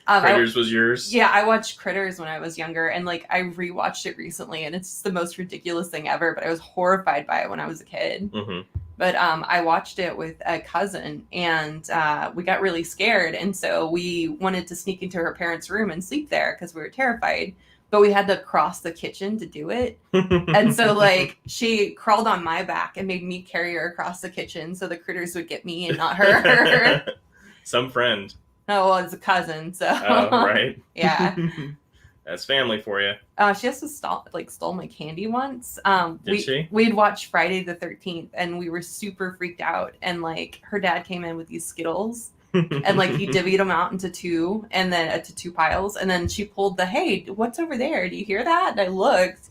Critters was yours? Yeah, I watched Critters when I was younger, and like I rewatched it recently, and it's just the most ridiculous thing ever. But I was horrified by it when I was a kid. Mm-hmm. But I watched it with a cousin, and we got really scared, and so we wanted to sneak into her parents' room and sleep there because we were terrified. But we had to cross the kitchen to do it, and so like she crawled on my back and made me carry her across the kitchen so the critters would get me and not her. Some friend. No, well, it's a cousin, so. Oh, right. Yeah. That's family for you. She also stole my candy once. Did she? We'd watched Friday the 13th, and we were super freaked out. And like her dad came in with these Skittles, and like he divvied them out into two, and then to two piles. And then she pulled hey, what's over there? Do you hear that? And I looked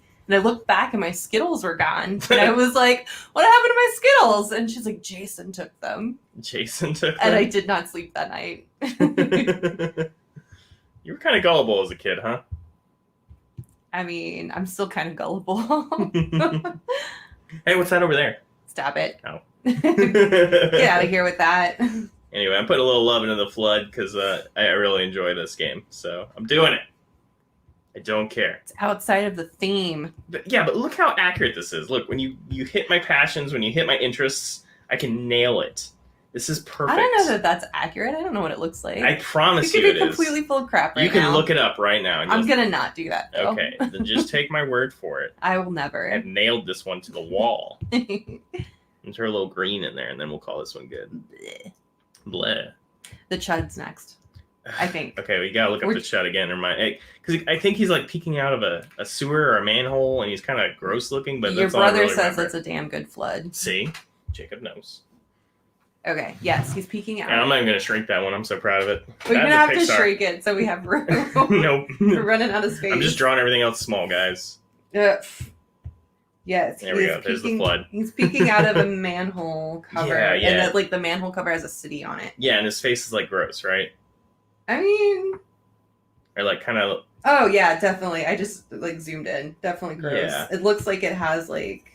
back, and my Skittles were gone. And I was like, what happened to my Skittles? And she's like, Jason took them. Jason took them? And I did not sleep that night. You were kind of gullible as a kid, huh? I mean, I'm still kind of gullible. Hey, what's that over there? Stop it. Oh. Get out of here with that. Anyway, I'm putting a little love into the flood because I really enjoy this game. So I'm doing it. I don't care. It's outside of the theme. But look how accurate this is. Look, when you hit my passions, when you hit my interests, I can nail it. This is perfect. I don't know that that's accurate. I don't know what it looks like. I promise you you could it be is. completely full of crap right You can now. look it up right now. And I'm going to not do that, though. Okay, then just take my word for it. I will never. I've nailed this one to the wall. Let's throw a little green in there, and then we'll call this one good. Bleh. The Chud's next, I think. Okay, we gotta look up the Chud again. Because I think he's like peeking out of a sewer or a manhole, and he's kind of gross looking. But your that's all I brother really says remember. it's a damn good flood. See, Jacob knows. Okay, yes, he's peeking out. And I'm not even gonna shrink that one. I'm so proud of it. We're gonna have to shrink it so we have room. Nope. We're running out of space. I'm just drawing everything else small, guys. Yes, there we go. There's the flood. He's peeking out of a manhole cover. Yeah. And like the manhole cover has a city on it. Yeah, and his face is like gross, right? I mean, or like kind of. Oh yeah, definitely. I just like zoomed in. Definitely gross. Yeah. It looks like it has like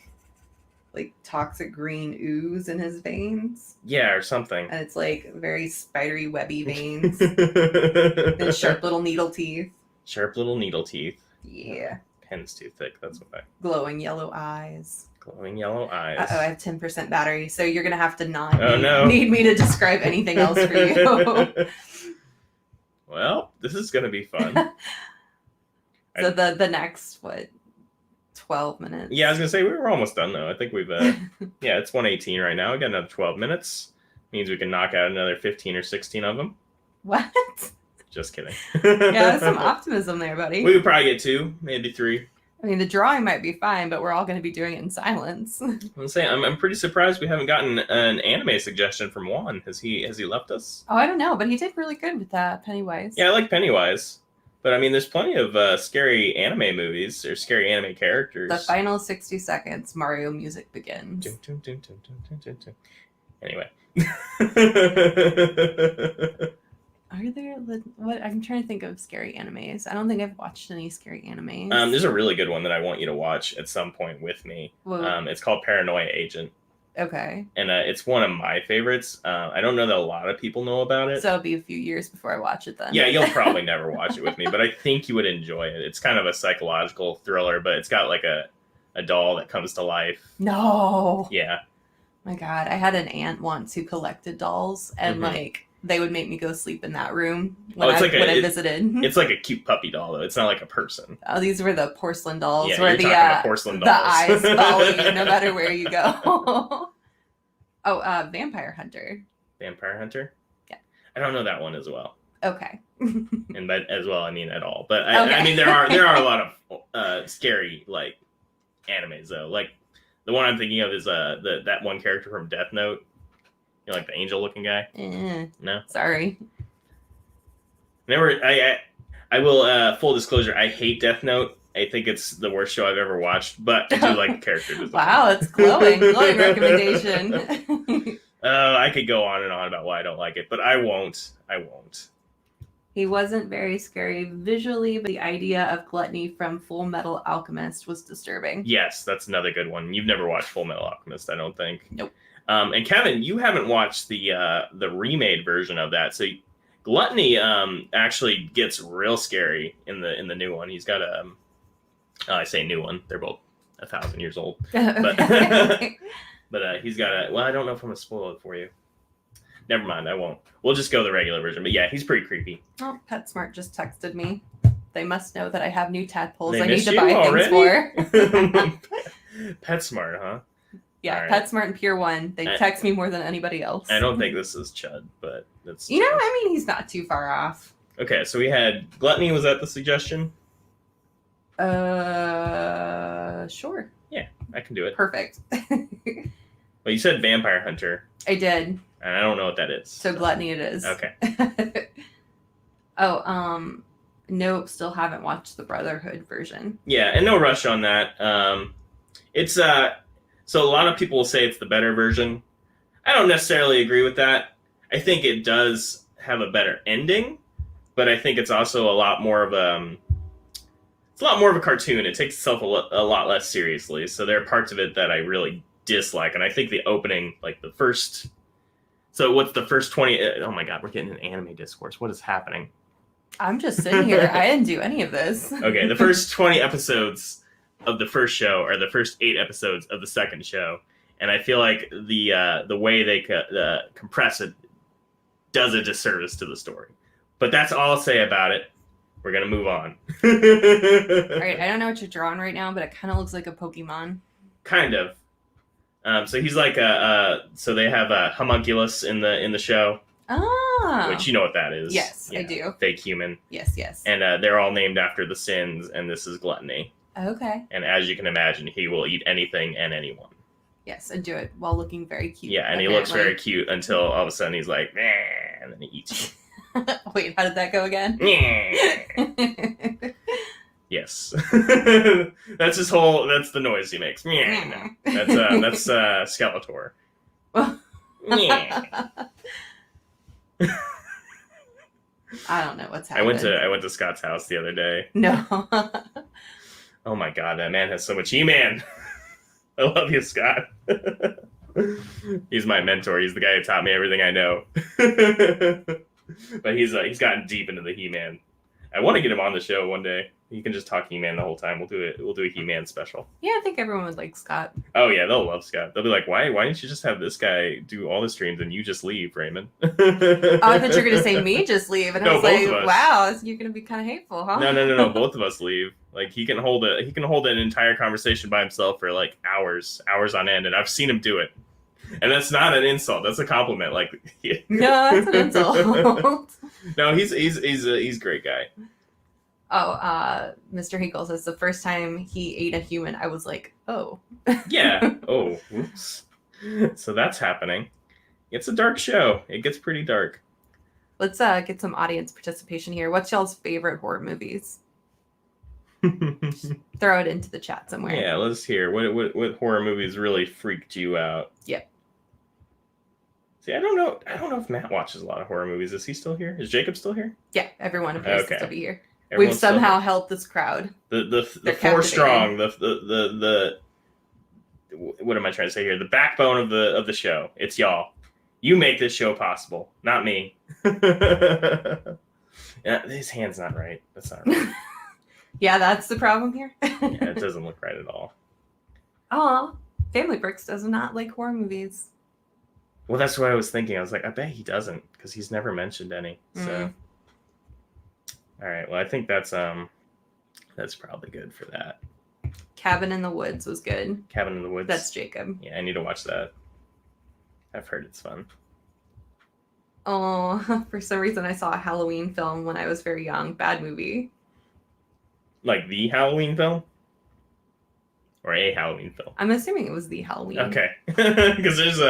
toxic green ooze in his veins. Yeah, or something. And it's like very spidery, webby veins. And sharp little needle teeth. Sharp little needle teeth. Yeah. Pen's too thick. That's what I. Glowing yellow eyes. Glowing yellow eyes. Uh-oh, I have 10% battery, so you're gonna have to not need me to describe anything else for you. Well, this is gonna be fun. So the next 12 minutes. Yeah, I was gonna say we were almost done though. I think we've yeah, it's 1:18 right now. We got another 12 minutes. Means we can knock out another 15 or 16 of them. What? Just kidding. Yeah, some optimism there, buddy. We could probably get 2, maybe 3. I mean, the drawing might be fine, but we're all going to be doing it in silence. I'm saying I'm pretty surprised we haven't gotten an anime suggestion from Juan. Has he left us? Oh, I don't know, but he did really good with that Pennywise. Yeah, I like Pennywise. But I mean, there's plenty of scary anime movies or scary anime characters. The final 60 seconds, Mario music begins. Anyway. Are there what? I'm trying to think of scary animes. I don't think I've watched any scary animes. There's a really good one that I want you to watch at some point with me. It's called Paranoia Agent. Okay. And it's one of my favorites. I don't know that a lot of people know about it. So it'll be a few years before I watch it then. Yeah, you'll probably never watch it with me, but I think you would enjoy it. It's kind of a psychological thriller, but it's got like a doll that comes to life. No. Yeah. My God, I had an aunt once who collected dolls, and like they would make me go sleep in that room when I visited. It's like a cute puppy doll, though. It's not like a person. Oh, these were the porcelain dolls, yeah, where the porcelain dolls. The eyes follow you no matter where you go. Vampire Hunter. Vampire Hunter? Yeah. I don't know that one as well. Okay. And by as well, I mean at all. But I mean there are a lot of scary like animes though. Like the one I'm thinking of is that one character from Death Note. You know, like the angel looking guy. No. Sorry. I will full disclosure, I hate Death Note. I think it's the worst show I've ever watched, but I do like the character design. Wow, it's glowing recommendation. I could go on and on about why I don't like it, but I won't. He wasn't very scary visually, but the idea of gluttony from Full Metal Alchemist was disturbing. Yes, that's another good one. You've never watched Full Metal Alchemist, I don't think. Nope. And Kevin, you haven't watched the remade version of that, so gluttony actually gets real scary in the new one. He's got I say new one. They're both 1,000 years old. But, but he's got well, I don't know if I'm going to spoil it for you. Never mind, I won't. We'll just go the regular version. But yeah, he's pretty creepy. Oh, PetSmart just texted me. They must know that I have new tadpoles They I need to you buy already? things for. PetSmart, huh? Yeah, right. PetSmart and Pier 1. They text me more than anybody else. I don't think this is Chud, but that's... You know, I mean, he's not too far off. Okay, so we had Gluttony. Was that the suggestion? Sure. Yeah, I can do it. Perfect. Well, you said Vampire Hunter. I did. And I don't know what that is. So Gluttony it is. Okay. Nope, still haven't watched the Brotherhood version. Yeah, and no rush on that. It's so a lot of people will say it's the better version. I don't necessarily agree with that. I think it does have a better ending, but I think it's also a lot more of a cartoon. It takes itself a lot less seriously. So there are parts of it that I really dislike, and I think the opening, like the first. So what's the first 20? Oh my God, we're getting an anime discourse. What is happening? I'm just sitting here. I didn't do any of this. Okay, the first 20 episodes of the first show are the first 8 episodes of the second show, and I feel like the way they compress it does a disservice to the story. But that's all I'll say about it. We're gonna move on. All right, I don't know what you're drawing right now, but it kind of looks like a Pokemon. Kind of. So he's like so they have a homunculus in the show. Oh. Which you know what that is. Yes, I do. Fake human. Yes. And they're all named after the sins, and this is Gluttony. Okay. And as you can imagine, he will eat anything and anyone. Yes, and do it while looking very cute. Yeah, and apparently. he looks very cute until all of a sudden he's like, "Meh," and then he eats you. Wait, how did that go again? Yes. That's his whole, that's the noise he makes. That's Skeletor. I don't know what's happening. I went to Scott's house the other day. No. Oh my God, that man has so much He-Man. I love you, Scott. He's my mentor. He's the guy who taught me everything I know. But he's gotten deep into the He-Man. I want to get him on the show one day. He can just talk He-Man the whole time. We'll do a He-Man special. Yeah, I think everyone would like Scott. Oh yeah, they'll love Scott. They'll be like, why didn't you just have this guy do all the streams and you just leave, Raymond? Oh, I thought you were gonna say me just leave, and I was like, wow, you're gonna be kind of hateful, huh? No, both of us leave. Like he can hold an entire conversation by himself for like hours on end, and I've seen him do it. And that's not an insult. That's a compliment. Like, no, that's an insult. No, he's a great guy. Mr. Hinkle says the first time he ate a human, I was like, oh. Yeah. Oh, oops. So that's happening. It's a dark show. It gets pretty dark. Let's get some audience participation here. What's y'all's favorite horror movies? Throw it into the chat somewhere. Yeah, let's hear. What horror movies really freaked you out? Yep. See, I don't know if Matt watches a lot of horror movies. Is he still here? Is Jacob still here? Yeah, everyone appears to still be here. Everyone's We've somehow helped this crowd. The four strong, the what am I trying to say here? The backbone of the show. It's y'all. You make this show possible, not me. Yeah, his hand's not right. That's not right. Yeah, that's the problem here. Yeah, it doesn't look right at all. Oh, Family Bricks does not like horror movies. Well, that's what I was thinking. I was like, I bet he doesn't, because he's never mentioned any. So, all right. Well, I think that's probably good for that. Cabin in the Woods was good. Cabin in the Woods. That's Jacob. Yeah, I need to watch that. I've heard it's fun. Oh, for some reason I saw a Halloween film when I was very young. Bad movie. Like the Halloween film? Or a Halloween film? I'm assuming it was the Halloween. Okay. Because there's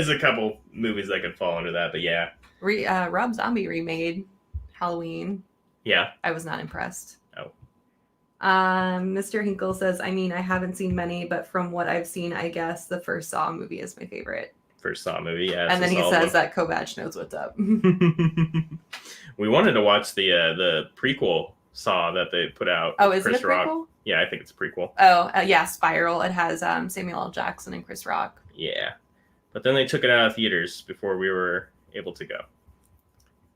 a couple movies that could fall under that, but yeah. Rob Zombie remade Halloween. Yeah. I was not impressed. Oh. Mr. Hinkle says, I mean, I haven't seen many, but from what I've seen, I guess the first Saw movie is my favorite. First Saw movie, yeah. And then he says that Kovac knows what's up. We wanted to watch the prequel Saw that they put out. Oh, is Chris it a Rock. prequel? Yeah, I think it's a prequel. Oh, yeah, Spiral. It has Samuel L. Jackson and Chris Rock. Yeah. But then they took it out of theaters before we were able to go.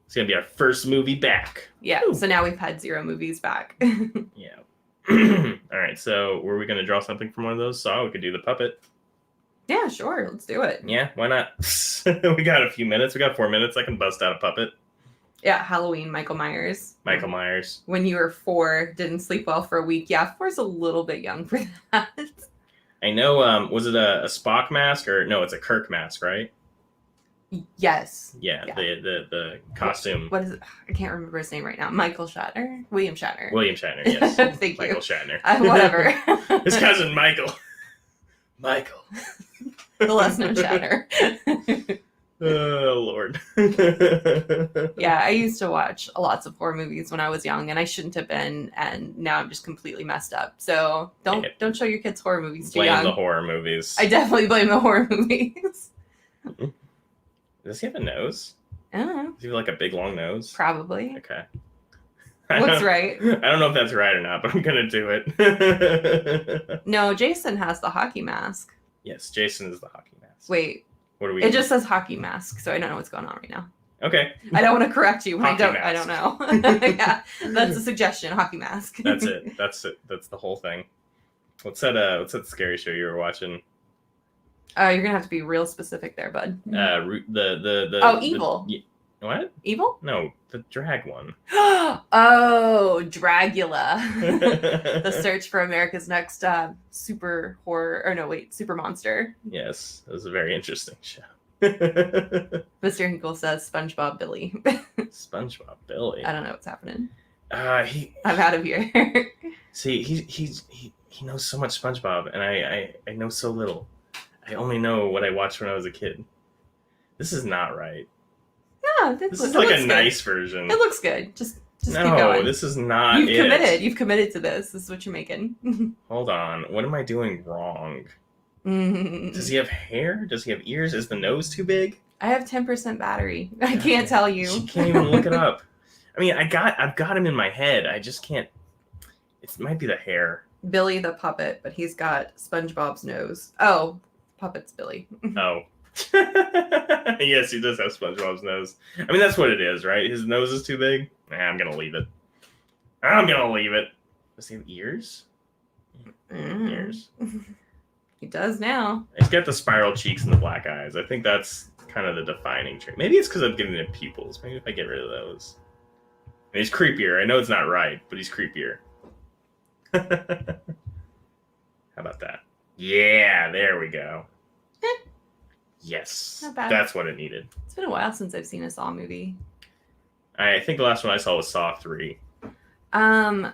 It's going to be our first movie back. Yeah, Ooh. So now we've had 0 movies back. Yeah. All right, so were we going to draw something from one of those? Saw, we could do the puppet. Yeah, sure. Let's do it. Yeah, why not? We got a few minutes. We got 4 minutes. I can bust out a puppet. Yeah, Halloween, Michael Myers. Michael Myers. When you were 4, didn't sleep well for a week. Yeah, 4's a little bit young for that. I know, was it a Spock mask or no, it's a Kirk mask, right? Yes. Yeah. The costume. What is it? I can't remember his name right now. Michael Shatner? William Shatner. William Shatner, yes. Thank Michael you. Shatner. Whatever. His cousin Michael. Michael. The less known Shatner. Oh, Lord. Yeah, I used to watch lots of horror movies when I was young, and I shouldn't have been, and now I'm just completely messed up. So don't show your kids horror movies too young. Blame the horror movies. I definitely blame the horror movies. Does he have a nose? I don't know. Does he have like a big long nose? Probably. Okay. What's right? I don't know if that's right or not, but I'm gonna do it. No, Jason has the hockey mask. Yes, Jason is the hockey mask. Wait. What are we? It just says hockey mask, so I don't know what's going on right now. Okay. I don't want to correct you. Hockey I don't know. Yeah, that's a suggestion. Hockey mask. That's it. That's it. That's the whole thing. What's that scary show you were watching? Oh, you're gonna have to be real specific there, bud. Oh, Evil. What? Evil? No, the drag one. Oh, Dragula. The search for America's next super horror, or no, wait, super monster. Yes, it was a very interesting show. Mr. Hinkle says SpongeBob Billy. SpongeBob Billy. I don't know what's happening. I'm out of here. See, he knows so much SpongeBob, and I know so little. I only know what I watched when I was a kid. This is not right. No, this is like a nice version. It looks good. Just keep going. No, this is not You've committed. You've committed to this. This is what you're making. Hold on. What am I doing wrong? Does he have hair? Does he have ears? Is the nose too big? I have 10% battery. I can't tell you. She can't even look it up. I mean, I've got him in my head. I just can't. It might be the hair. Billy the puppet, but he's got SpongeBob's nose. Oh, puppet's Billy. Oh. Yes, he does have SpongeBob's nose. I mean, that's what it is, right? His nose is too big. I'm gonna leave it. Does he have ears? Ears. He does now. He's got the spiral cheeks and the black eyes. I think that's kind of the defining trait. Maybe it's because I'm giving him pupils. Maybe if I get rid of those. And he's creepier. I know it's not right, but he's creepier. How about that? Yeah, there we go. Yes, not bad. That's what it needed. It's been a while since I've seen a Saw movie. I think the last one I saw was Saw 3. Sean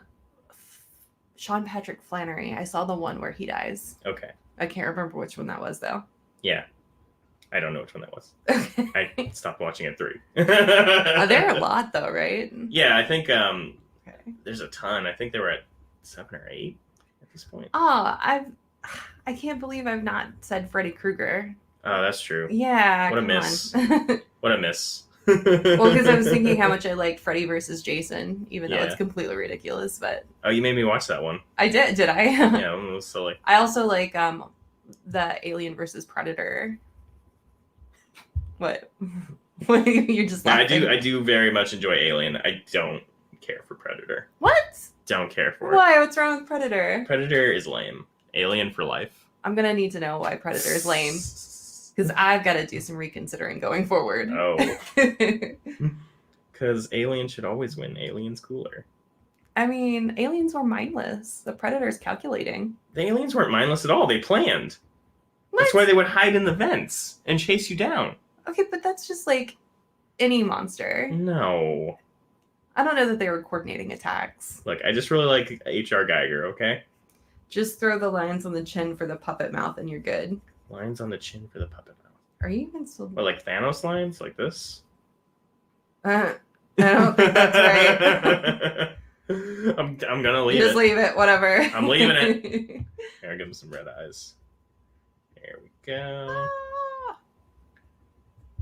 Patrick Flannery. I saw the one where he dies. Okay. I can't remember which one that was though. Yeah. I don't know which one that was. Okay. I stopped watching at 3. There are a lot though, right? Yeah, I think Okay. there's a ton. I think they were at 7 or 8 at this point. Oh, I can't believe I've not said Freddy Krueger. Oh, that's true. Yeah. What a come miss. on. What a miss. Well, because I was thinking how much I liked Freddy versus Jason, even though Yeah. it's completely ridiculous. But Oh, you made me watch that one. I did. Did I? Yeah, it was silly. I also like the Alien versus Predator. What? What? You're just Yeah, laughing. I do very much enjoy Alien. I don't care for Predator. What? Don't care for it. Why? What's wrong with Predator? Predator is lame. Alien for life. I'm gonna need to know why Predator is lame, because I've got to do some reconsidering going forward. Oh. Because Alien should always win. Alien's cooler. I mean, aliens were mindless. The Predator's calculating. The aliens weren't mindless at all. They planned. What? That's why they would hide in the vents and chase you down. Okay, but that's just like any monster. No. I don't know that they were coordinating attacks. Look, I just really like H.R. Geiger, okay? Just throw the lines on the chin for the puppet mouth and you're good. Lines on the chin for the puppet mouth. Are you even still... Or like Thanos lines? Like this? I don't think that's right. I'm gonna leave Just it. leave it, whatever. I'm leaving it. Here, I'll give him some red eyes. There we go. Ah.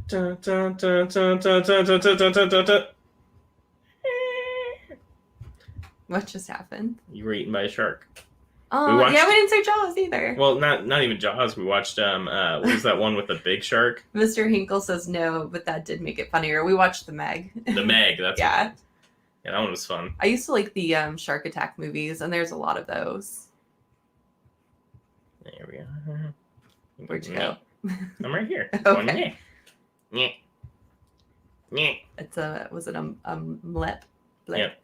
Dun, dun, dun, dun, dun, dun, dun, dun, dun, dun, dun. What just happened? You were eaten by a shark. Oh, watched- yeah, we didn't say Jaws either. Well, not even Jaws. We watched what was that one with the big shark? Mr. Hinkle says no, but that did make it funnier. We watched The Meg. The Meg. That's Yeah. what- yeah, that one was fun. I used to like the Shark Attack movies, and there's a lot of those. There we are. Where'd you go? I'm right here. Okay. Yeah. Yeah. It's was it a mlep? Yep.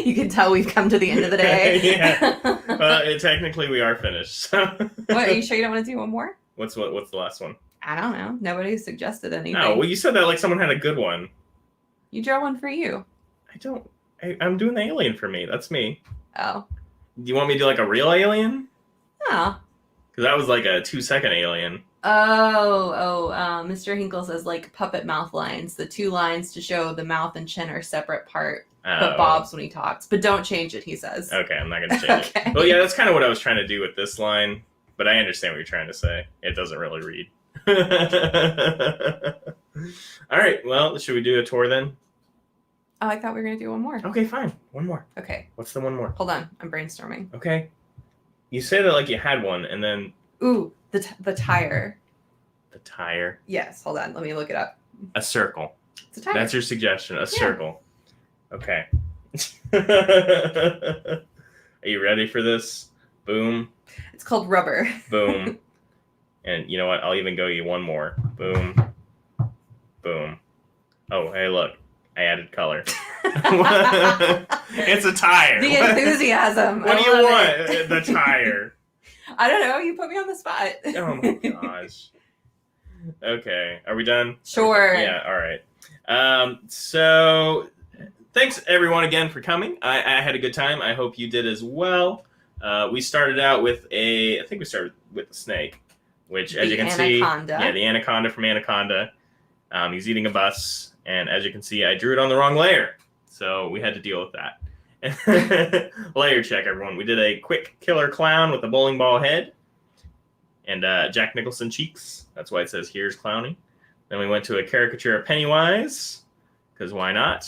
You can tell we've come to the end of the day. Yeah. Technically, we are finished. So. What? Are you sure you don't want to do one more? What's the last one? I don't know. Nobody suggested anything. Oh, well, you said that like someone had a good one. You draw one for you. I don't. I'm doing the alien for me. That's me. Oh. Do you want me to do like a real alien? Oh. Because that was like a 2-second alien. Mr. Hinkle says like puppet mouth lines. The two lines to show the mouth and chin are separate part. But Oh. Bob's when he talks. But don't change it, he says. Okay, I'm not going to change Okay. it. Well, yeah, that's kind of what I was trying to do with this line. But I understand what you're trying to say. It doesn't really read. All right, well, should we do a tour then? Oh, I thought we were going to do one more. Okay, fine. One more. Okay. What's the one more? Hold on. I'm brainstorming. Okay. You say that like you had one, and then Ooh, the tire. the tire. Yes, hold on. Let me look it up. A circle. It's a tire. That's your suggestion. A circle. Okay. Are you ready for this? Boom. It's called rubber. Boom. And you know what? I'll even go you one more. Boom. Boom. Oh, hey, look. I added color. It's a tire. The enthusiasm. What do I you love want? it. The tire. I don't know. You put me on the spot. Oh my gosh. Okay. Are we done? Sure. Yeah, all right. So thanks everyone again for coming. I had a good time. I hope you did as well. We started out with I think we started with the snake, which as The you can anaconda. see, yeah, the anaconda from Anaconda. He's eating a bus, and as you can see, I drew it on the wrong layer. So we had to deal with that. Layer check, everyone. We did a quick killer clown with a bowling ball head and Jack Nicholson cheeks. That's why it says here's Clowny. Then we went to a caricature of Pennywise, because why not?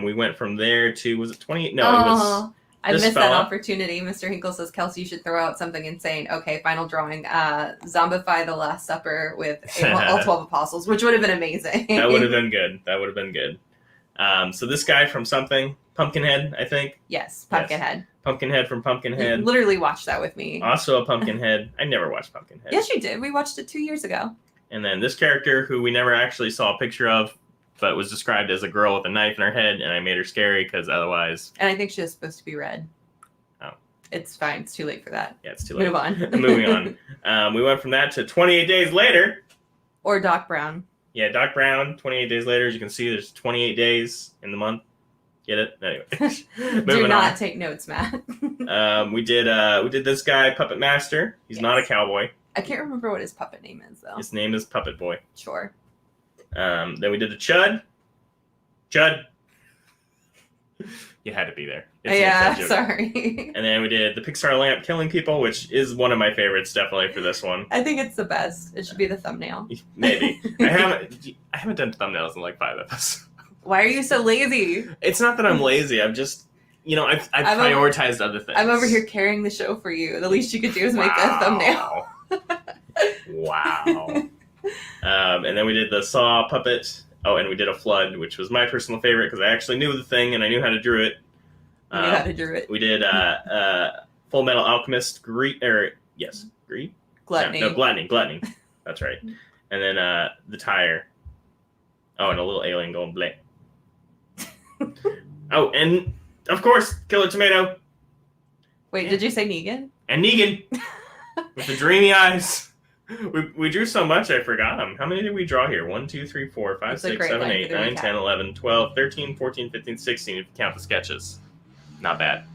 We went from there to, was it 28? No, it was I this missed that fella. opportunity. Mr. Hinkle says, Kelsey, you should throw out something insane. Okay, final drawing. Zombify the Last Supper with all 12 apostles, which would have been amazing. That would have been good. That would have been good. So this guy from something, Pumpkinhead, I think. Yes, Pumpkinhead. Pumpkinhead from You Pumpkinhead. literally watched that with me. Also a Pumpkinhead. I never watched Pumpkinhead. Yes, you did. We watched it 2 years ago. And then this character, who we never actually saw a picture of, but was described as a girl with a knife in her head, and I made her scary because otherwise, And I think she was supposed to be red. Oh. It's fine. It's too late for that. yeah, it's too late. Move on. Moving on. We went from that to 28 Days Later. Or Doc Brown. Yeah, Doc Brown, 28 Days Later. As you can see, there's 28 days in the month. Get it? Anyway. Do not take notes, Matt. We did this guy, Puppet Master. He's not a cowboy. I can't remember what his puppet name is, though. His name is Puppet Boy. Sure. Then we did the Chud. Chud. You had to be there. Yeah, sorry. And then we did the Pixar lamp killing people, which is one of my favorites, definitely, for this one. I think it's the best. It should be the thumbnail. Maybe. I haven't done thumbnails in like 5 episodes. Why are you so lazy? It's not that I'm lazy. I'm just, I've prioritized other things. I'm over here carrying the show for you. The least you could do is make a thumbnail. Wow. And then we did the Saw puppet. Oh, and we did a Flood, which was my personal favorite because I actually knew the thing and I knew how to draw it. We did Full Metal Alchemist, Greed. Gluttony. No, Gluttony. That's right. And then the Tire. Oh, and a little alien going bleh. Oh, and of course, Killer Tomato. Wait, did you say Negan? And Negan with the dreamy eyes. We drew so much I forgot them. How many did we draw here? 1, 2, 3, 4, 5, 6, 7, 8, 9, 10, 11, 12, 13, 14, 15, 16 if you count the sketches. Not bad.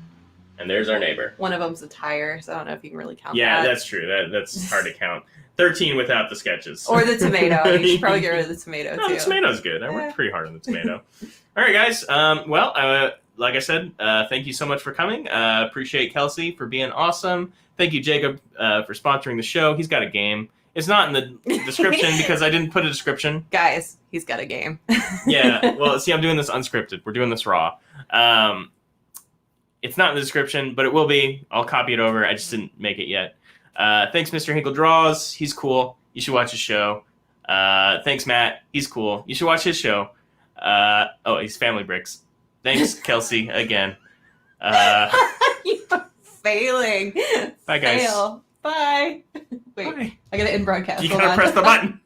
And there's our neighbor. One of them's a tire, so I don't know if you can really count that. Yeah, that's true. That's hard to count. 13 without the sketches. Or the tomato. You should probably get rid of the tomato, no, too. The tomato's good. I worked pretty hard on the tomato. All right, guys. Like I said, thank you so much for coming. Appreciate Kelsey for being awesome. Thank you, Jacob, for sponsoring the show. He's got a game. It's not in the description because I didn't put a description. Guys, he's got a game. Yeah. Well, see, I'm doing this unscripted. We're doing this raw. It's not in the description, but it will be. I'll copy it over. I just didn't make it yet. Thanks, Mr. Hinkle Draws. He's cool. You should watch his show. Thanks, Matt. He's cool. You should watch his show. He's Family Bricks. Thanks, Kelsey, again. You're failing. Bye, guys. Fail. Bye. Wait, Bye. I gotta end broadcast. You gotta press the button.